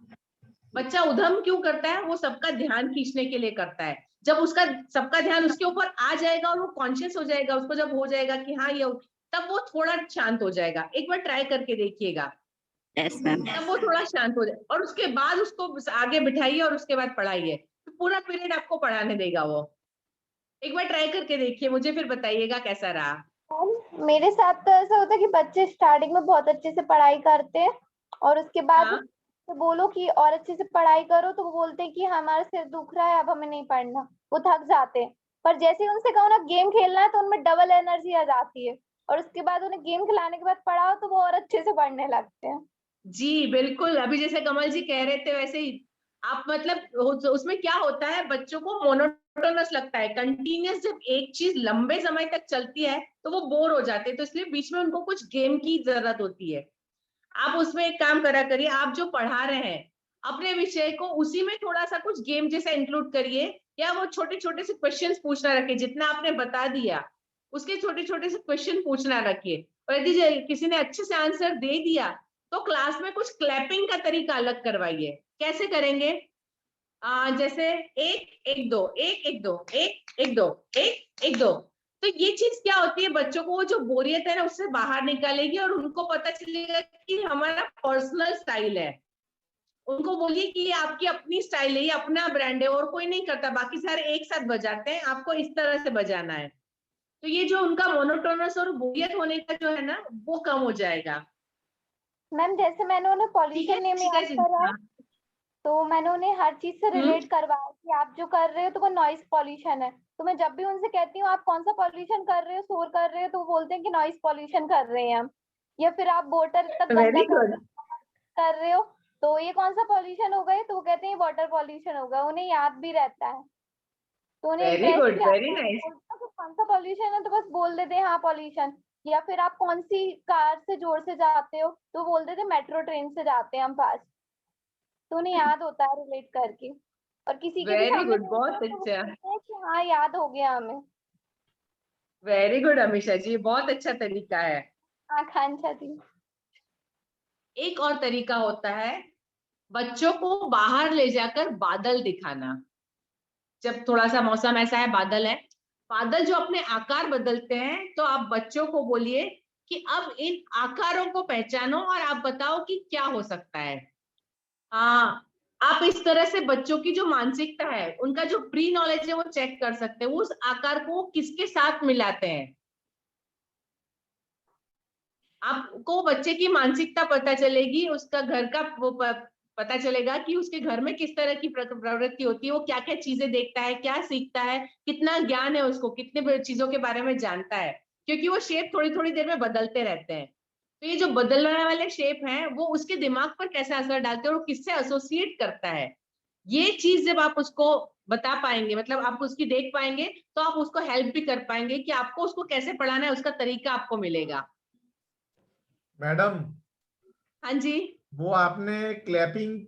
बच्चा उधम क्यों करता है? वो सबका ध्यान खींचने के लिए करता है। जब उसका सबका ध्यान उसके ऊपर आ जाएगा और वो कॉन्शियस हो जाएगा, उसको जब हो जाएगा कि हाँ ये, तब वो थोड़ा शांत हो जाएगा। एक बार ट्राई करके देखिएगा, तब वो थोड़ा शांत हो जाए, और उसके बाद उसको आगे बिठाइए और उसके बाद पढ़ाइए, तो पूरा पीरियड आपको पढ़ाने देगा वो। एक बार ट्राई करके देखिए, मुझे फिर बताइएगा कैसा रहा। मेरे साथ तो ऐसा होता है कि बच्चे स्टार्टिंग में बहुत अच्छे से पढ़ाई करते हैं, और उसके बाद तो बोलो कि और अच्छे से पढ़ाई करो तो वो बोलते हैं कि हमारा सिर दुख रहा है, अब हमें नहीं पढ़ना, वो थक जाते हैं। पर जैसे ही उनसे कहो ना गेम खेलना है, तो उनमें डबल एनर्जी आ जाती है, और उसके बाद उन्हें गेम खिलाने के बाद पढ़ाओ तो वो और अच्छे से पढ़ने लगते हैं। जी बिल्कुल, अभी जैसे कमल जी कह रहे थे वैसे ही आप, मतलब उसमें क्या होता है, बच्चों को मोनोटोनस लगता है, कंटिन्यूअस जब एक चीज लंबे समय तक चलती है तो वो बोर हो जाते हैं, तो इसलिए बीच में उनको कुछ गेम की जरूरत होती है। आप उसमें एक काम करा करिए, आप जो पढ़ा रहे हैं अपने विषय को, उसी में थोड़ा सा कुछ गेम जैसा इंक्लूड करिए, या वो छोटे छोटे से क्वेश्चंस पूछना रखिए, जितना आपने बता दिया उसके छोटे छोटे से क्वेश्चन पूछना रखिए, और यदि किसी ने अच्छे से आंसर दे दिया तो क्लास में कुछ क्लैपिंग का तरीका अलग करवाइए। कैसे करेंगे? जैसे 1 1 2 1 1 2 1 1 2 1 1 2, तो ये चीज क्या होती है, बच्चों को वो जो बोरियत है ना उससे बाहर निकालेगी, और उनको पता चलेगा कि हमारा पर्सनल स्टाइल है। उनको बोलिए कि ये आपकी अपनी स्टाइल है, ये अपना ब्रांड है, और कोई नहीं करता, बाकी सारे एक साथ बजाते हैं, आपको इस तरह से बजाना है। तो ये जो उनका मोनोटोनस और बोरियत होने का जो है ना, वो कम हो जाएगा। मैम जैसे मैंने उन्हें पॉल्यूशन नेम याद करा, तो मैंने उन्हें हर चीज से रिलेट करवाया कि आप जो कर रहे हो तो वो नॉइस पॉल्यूशन है। तो मैं जब भी उनसे कहती हूँ आप कौन सा पॉल्यूशन कर रहे हो, शोर कर रहे हो, तो वो बोलते हैं कि नॉइस पॉल्यूशन कर रहे हैं हम। या फिर आप बोतल तक गंदा कर रहे हो तो ये कौन सा पॉल्यूशन हो गए, तो वो कहते हैं वाटर पॉल्यूशन होगा, उन्हें याद भी रहता है। तो उन्हें कौन सा पॉल्यूशन है तो बस बोल देते हैं हाँ पॉल्यूशन। या फिर आप कौन सी कार से जोर से जाते हो तो बोल देते मेट्रो ट्रेन से जाते हैं हम फास्ट, तो उन्हें याद होता है रिलेट करके। और किसी के भी सामने बहुत अच्छा कि हाँ याद हो गया हमें। वेरी गुड अमीषा जी, बहुत अच्छा तरीका है। हाँ खांचा जी। एक और तरीका होता है बच्चों को बाहर ले जाकर बादल दिखाना। जब थोड़ा सा मौसम ऐसा है, बादल है, बादल जो अपने आकार बदलते हैं, तो आप बच्चों को बोलिए कि अब इन आकारों को पहचानो और आप बताओ कि क्या हो सकता है। आप इस तरह से बच्चों की जो मानसिकता है, उनका जो प्री नॉलेज है वो चेक कर सकते हैं, वो उस आकार को किसके साथ मिलाते हैं। आपको बच्चे की मानसिकता पता चलेगी, उसका घर का वो पता चलेगा कि उसके घर में किस तरह की प्रवृत्ति होती है, वो क्या क्या चीजें देखता है, क्या सीखता है, कितना ज्ञान है उसको, कितने चीजों के बारे में जानता है, क्योंकि वो शेप थोड़ी थोड़ी देर में बदलते रहते हैं। तो ये जो बदलने वाले शेप हैं वो उसके दिमाग पर कैसा असर डालते हैं और किससे एसोसिएट करता है, ये चीज जब आप उसको बता पाएंगे, मतलब आप उसकी देख पाएंगे, तो आप उसको हेल्प भी कर पाएंगे कि आपको उसको कैसे पढ़ाना है, उसका तरीका आपको मिलेगा। मैडम, हाँ जी, वो आपने क्लैपिंग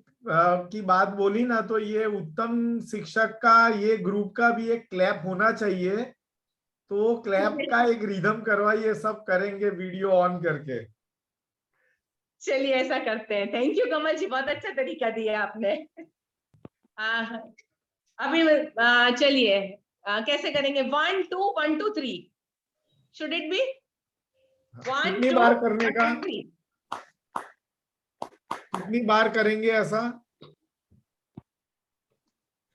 की बात बोली ना, तो ये उत्तम शिक्षक का, ये ग्रुप का भी एक क्लैप होना चाहिए। तो क्लैप का एक रिदम करवाइए, सब करेंगे वीडियो ऑन करके। चलिए ऐसा करते हैं। थैंक यू कमल जी, बहुत अच्छा तरीका दिया आपने। अभी चलिए कैसे करेंगे, 1 2 1 2 3, शुड इट बी 1 कितनी 2 बार करने 1 का? 2 3? कितनी बार करेंगे ऐसा?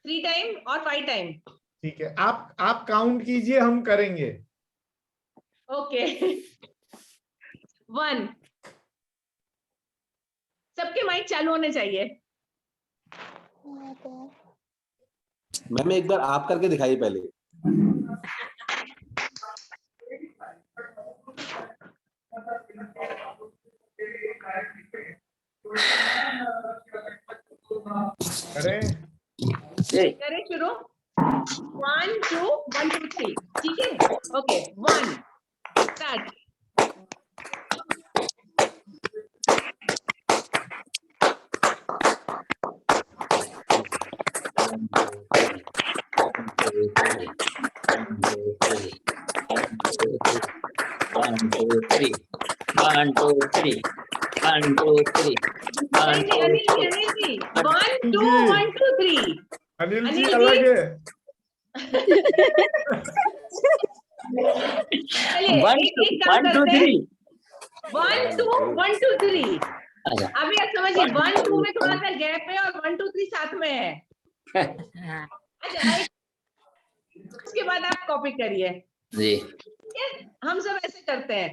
3 टाइम और 5 टाइम। ठीक है, आप काउंट कीजिए, हम करेंगे। ओके 1, सबके माइक चालू होने चाहिए। मैम एक बार आप करके दिखाइए पहले। करें शुरू, 1 2 1 2 3, ठीक है? Okay 1 start. अनिल जी 1 2 1 2 3। अनिल जी अलग है। चलिए एक काम करते हैं, 1 2 1 2 3। अभी आप समझिए 1 2 में थोड़ा सा गैप है और 1 2 3 साथ में है। अच्छा, उसके बाद आप कॉपी करिए जी। हम सब ऐसे करते हैं।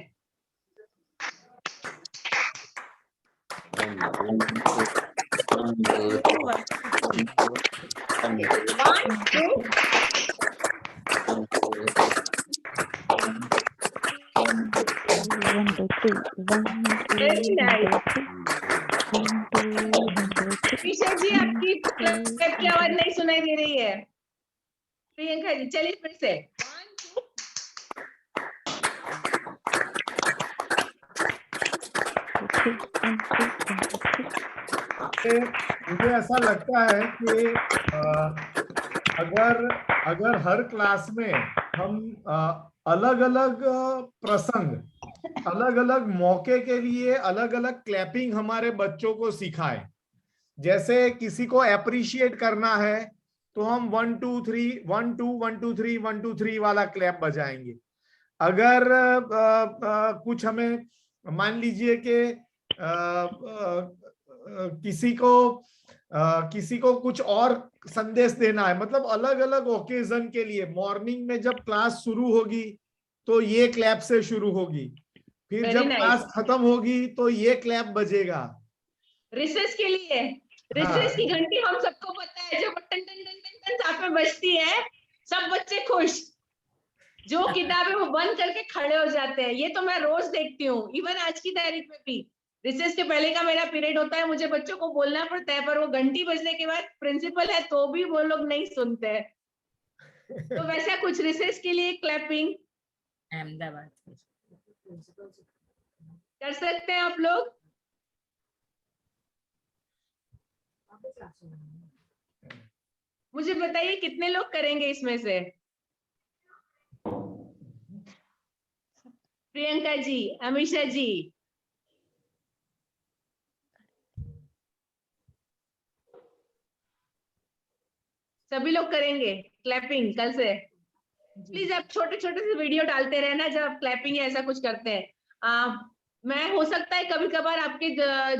Very nice. ईशा जी आपकी की आवाज नहीं सुनाई दे रही है। प्रियंका जी चलिए फिर से, मुझे ऐसा लगता है कि अगर हर क्लास में हम अलग अलग प्रसंग, अलग अलग मौके के लिए अलग अलग क्लैपिंग हमारे बच्चों को सिखाएं। जैसे किसी को अप्रिशिएट करना है तो हम 1 2 3 1 2 1 2 3 1 2 3 वाला क्लैप बजाएंगे। अगर कुछ हमें मान लीजिए कि किसी को कुछ और संदेश देना है, मतलब अलग अलग ओकेजन के लिए मॉर्निंग में जब क्लास शुरू होगी तो ये क्लैप से शुरू होगी, फिर जब क्लास खत्म होगी तो ये क्लैप बजेगा। रिसेस के लिए रिसेस की घंटी हम सबको पता है, जब टन टन टन टन टन साथ में बजती है सब बच्चे खुश, जो किताबें वो बंद करके खड़े हो जाते हैं। ये तो मैं रोज देखती हूँ, इवन आज की तारीख में भी रिसेस के पहले का मेरा पीरियड होता है, मुझे बच्चों को बोलना पड़ता है, पर वो घंटी बजने के बाद प्रिंसिपल है तो भी वो लोग नहीं सुनते। तो वैसा कुछ रिसेस के लिए क्लैपिंग अहमदाबाद कर सकते हैं आप लोग। मुझे बताइए कितने लोग करेंगे इसमें से? प्रियंका जी, अमीषा जी, सभी लोग करेंगे क्लैपिंग कल से? प्लीज आप छोटे छोटे से वीडियो डालते रहना जब आप क्लैपिंग या ऐसा कुछ करते हैं। मैं हो सकता है कभी कभार आपके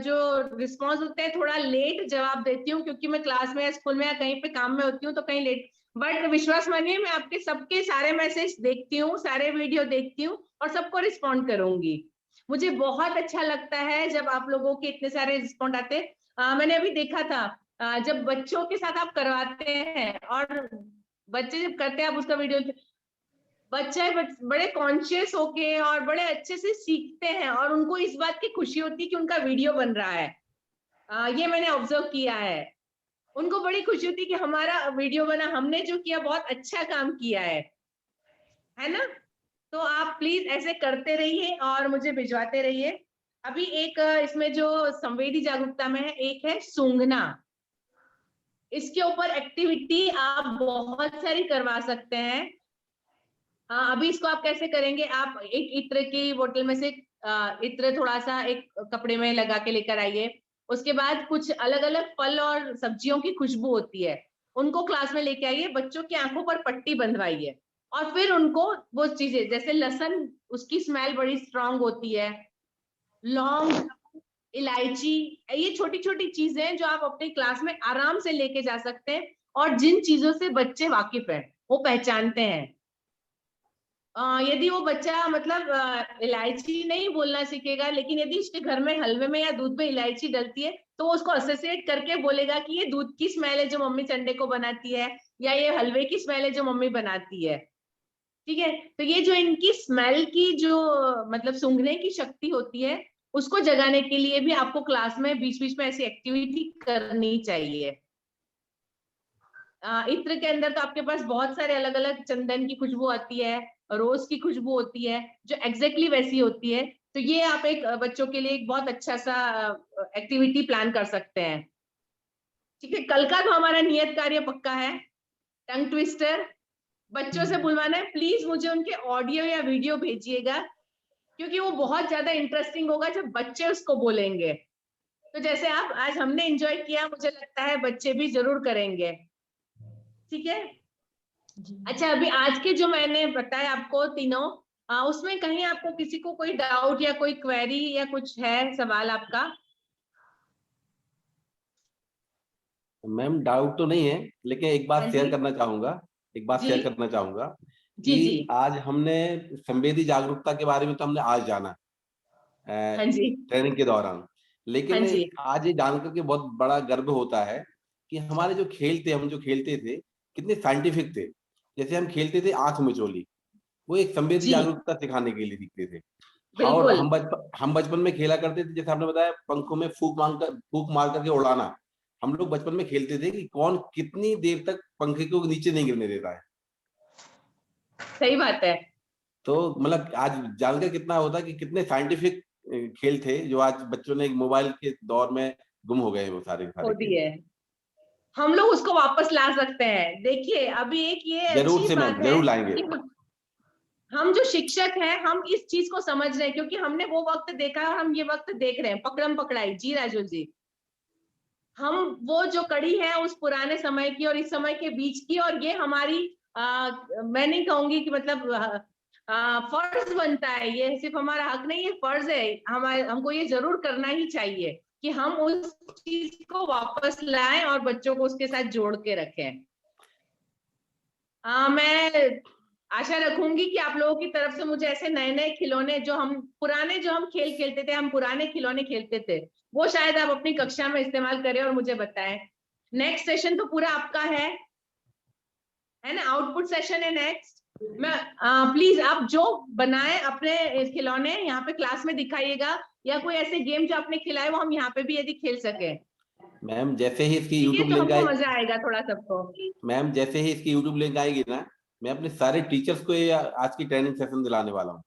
जो रिस्पॉन्स होते हैं थोड़ा लेट जवाब देती हूँ, क्योंकि मैं क्लास में या स्कूल में या कहीं पे काम में होती हूँ तो कहीं लेट, बट विश्वास मानिए मैं आपके सबके सारे मैसेज देखती हूँ, सारे वीडियो देखती हूँ और सबको रिस्पॉन्ड करूंगी। मुझे बहुत अच्छा लगता है जब आप लोगों के इतने सारे रिस्पॉन्ड आते। मैंने अभी देखा था जब बच्चों के साथ आप करवाते हैं और बच्चे जब करते हैं आप उसका वीडियो, बच्चे बड़े कॉन्शियस होके और बड़े अच्छे से सीखते हैं और उनको इस बात की खुशी होती है कि उनका वीडियो बन रहा है। ये मैंने ऑब्जर्व किया है, उनको बड़ी खुशी होती है कि हमारा वीडियो बना, हमने जो किया बहुत अच्छा काम किया है ना। तो आप प्लीज ऐसे करते रहिए और मुझे भिजवाते रहिए। अभी एक इसमें जो संवेदी जागरूकता में है, एक है सूंघना। इसके ऊपर एक्टिविटी आप बहुत सारी करवा सकते हैं। अभी इसको आप कैसे करेंगे, आप एक इत्र की बोतल में से इत्र थोड़ा सा एक कपड़े में लगा के लेकर आइए। उसके बाद कुछ अलग अलग फल और सब्जियों की खुशबू होती है, उनको क्लास में लेके आइए, बच्चों की आंखों पर पट्टी बंधवाइए और फिर उनको वो चीजें जैसे लहसुन, उसकी स्मेल बड़ी स्ट्रांग होती है, लौंग, इलायची, ये छोटी छोटी चीजें जो आप अपनी क्लास में आराम से लेके जा सकते हैं और जिन चीजों से बच्चे वाकिफ हैं, वो पहचानते हैं। यदि वो बच्चा मतलब इलायची नहीं बोलना सीखेगा, लेकिन यदि उसके घर में हलवे में या दूध में इलायची डलती है तो वो उसको एसोसिएट करके बोलेगा कि ये दूध की स्मेल है जो मम्मी संडे को बनाती है, या ये हलवे की स्मेल है जो मम्मी बनाती है। ठीक है, तो ये जो इनकी स्मेल की जो मतलब सूंघने की शक्ति होती है, उसको जगाने के लिए भी आपको क्लास में बीच बीच में ऐसी एक्टिविटी करनी चाहिए। इत्र के अंदर तो आपके पास बहुत सारे अलग अलग चंदन की खुशबू आती है, रोज की खुशबू होती है जो एग्जैक्टली वैसी होती है। तो ये आप एक बच्चों के लिए एक बहुत अच्छा सा एक्टिविटी प्लान कर सकते हैं। ठीक है, कल का तो हमारा नियत कार्य पक्का है, टंग ट्विस्टर बच्चों से बुलवाना है। प्लीज मुझे उनके ऑडियो या वीडियो भेजिएगा, क्योंकि वो बहुत ज्यादा इंटरेस्टिंग होगा जब बच्चे उसको बोलेंगे। तो जैसे आप आज हमने एंजॉय किया, मुझे लगता है बच्चे भी जरूर करेंगे। ठीक है, अच्छा अभी आज के जो मैंने बताया आपको तीनों, उसमें कहीं आपको किसी को कोई डाउट या कोई क्वेरी या कुछ है सवाल आपका? मैम डाउट तो नहीं है, लेकिन एक बात शेयर करना चाहूंगा, कि आज हमने संवेदी जागरूकता के बारे में तो हमने आज जाना ट्रेनिंग के दौरान, लेकिन आज ये जानकर के बहुत बड़ा गर्व होता है कि हमारे जो खेल थे, हम जो खेलते थे कितने साइंटिफिक थे। जैसे हम खेलते थे आंख मिचोली, वो एक संवेदी जागरूकता सिखाने के लिए सीखते थे। और हम बचपन में खेला करते थे, जैसे आपने बताया पंखों में फूक मार करके उड़ाना। हम लोग बचपन में खेलते थे कि कौन कितनी देर तक पंखे को नीचे नहीं गिरने देता है। सही बात है। तो मतलब आज जानकर कितना होता है कि कितने साइंटिफिक खेल थे जो आज बच्चों ने मोबाइल के दौर में गुम हो गए वो सारे है। हम लोग उसको वापस ला सकते हैं। देखिए अभी एक ये जरूर अच्छी से बात मैम, जरूर लाएंगे। हम जो शिक्षक हैं हम इस चीज को समझ रहे हैं, क्योंकि हमने वो वक्त देखा है और हम ये वक्त देख रहे हैं। पकड़म पकड़ाई जी राजुल जी, हम वो जो कड़ी है उस पुराने समय की और इस समय के बीच की, और ये हमारी मैं नहीं कहूंगी कि मतलब फर्ज बनता है, ये सिर्फ हमारा हक नहीं है, फर्ज है हमारे, हमको ये जरूर करना ही चाहिए कि हम उस चीज को वापस लाएं और बच्चों को उसके साथ जोड़ के रखें। मैं आशा रखूंगी कि आप लोगों की तरफ से मुझे ऐसे नए नए खिलौने, जो हम पुराने जो हम खेल खेलते थे, हम पुराने खिलौने खेलते थे, वो शायद आप अपनी कक्षा में इस्तेमाल करें और मुझे बताएं। नेक्स्ट सेशन तो पूरा आपका है ना, आउटपुट सेशन है नेक्स्ट। मैं प्लीज आप जो बनाए अपने खिलौने यहाँ पे क्लास में दिखाइएगा, या कोई ऐसे गेम जो आपने खिलाए वो हम यहाँ पे भी यदि खेल सके। मैम जैसे ही इसकी ठीक है, यूट्यूब तो लिंक हमको मजा आएगा थोड़ा सबको। मैम जैसे ही इसकी यूट्यूब लिंक आएगी ना, मैं अपने सारे टीचर्स को ये आज की ट्रेनिंग सेशन दिलाने वाला हूँ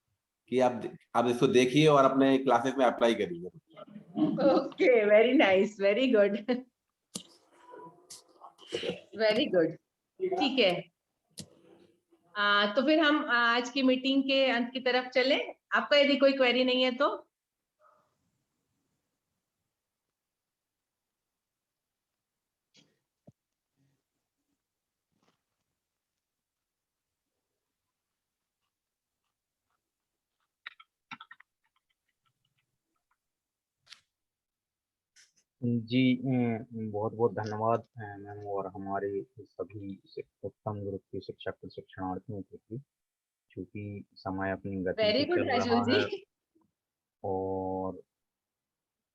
कि आप इसको देखिए और अपने क्लासेस में अप्लाई करिए। Okay, very nice, very good, very good. ठीक है, तो फिर हम आज की मीटिंग के अंत की तरफ चले। आपका यदि कोई क्वेरी नहीं है तो जी बहुत बहुत धन्यवाद मैम और हमारे सभी उत्तम ग्रुप के शिक्षक प्रशिक्षणार्थियों के लिए, चूंकि समय अपनी गति वेरी से गुड चल राजुल रहा है जी। और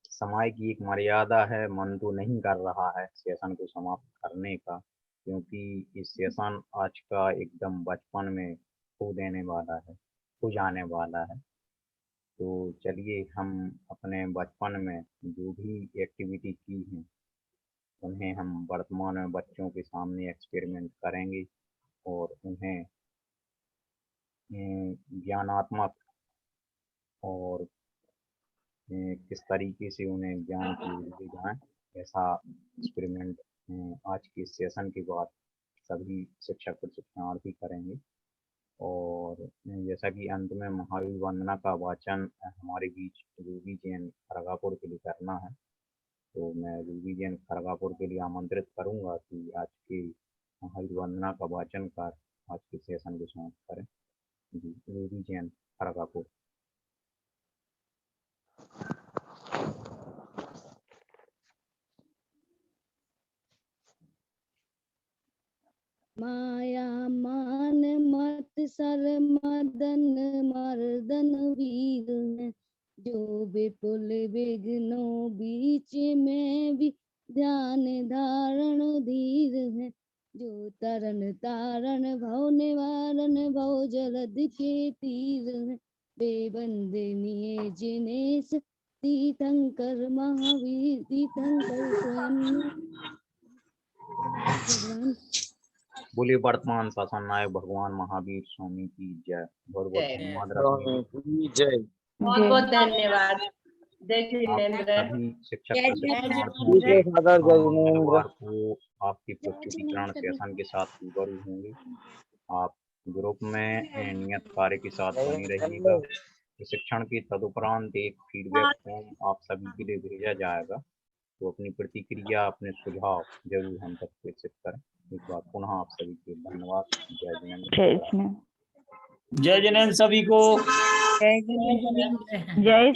समय की एक मर्यादा है, मन तो नहीं कर रहा है सेशन को समाप्त करने का, क्योंकि इस सेशन आज का एकदम बचपन में खो देने वाला है, खो जाने वाला है। तो चलिए हम अपने बचपन में जो भी एक्टिविटी की हैं उन्हें हम वर्तमान में बच्चों के सामने एक्सपेरिमेंट करेंगे और उन्हें ज्ञानात्मक और किस तरीके से उन्हें ज्ञान की ओर ले जाएं, ऐसा एक्सपेरिमेंट आज के सेशन के बाद सभी शिक्षक प्रशिक्षणार्थी करेंगे। और जैसा कि अंत में महावीर वंदना का वाचन हमारे बीच रूबी जैन खरगापुर के लिए करना है, तो मैं रूबी जैन खरगापुर के लिए आमंत्रित करूंगा कि आज के महावीर वंदना का वाचन कर आज के सेशन को समाप्त करें। जी, रूबी जैन खरगापुर। माया मान मत सर मदन मर्दन वीर है, जो विपुल विघ्नों बीच में भी ध्यान धारण धीर है, जो तरन तारण भव निवारण भव जलद के तीर है, बेबंदनीय जिनेश तीर्थंकर महावीर तीर्थंकर स्वयं। बोलिए वर्तमान शासन नायक भगवान महावीर स्वामी की जय। बहुत बहुत धन्यवाद रखिए। जय। बहुत बहुत धन्यवाद। जय जिनेंद्र। सभी शिक्षक प्रशिक्षणार्थियों से मंगलवार को आपकी प्रस्तुतिकरण सेशन के साथ रूबरू होंगे। आप ग्रुप में नियत कार्य के साथ बने रहिएगा। प्रशिक्षण के तदुपरांत एक फीडबैक फॉर्म आप सभी के लिए भेजा जाएगा, तो अपनी प्रतिक्रिया अपने सुझाव जरूर हम तक प्रेषित करें। एक बार पुनः आप सभी के धन्यवाद। जय जिनेंद्र। जय जिनेंद्र सभी को। जय जिनेंद्र। जय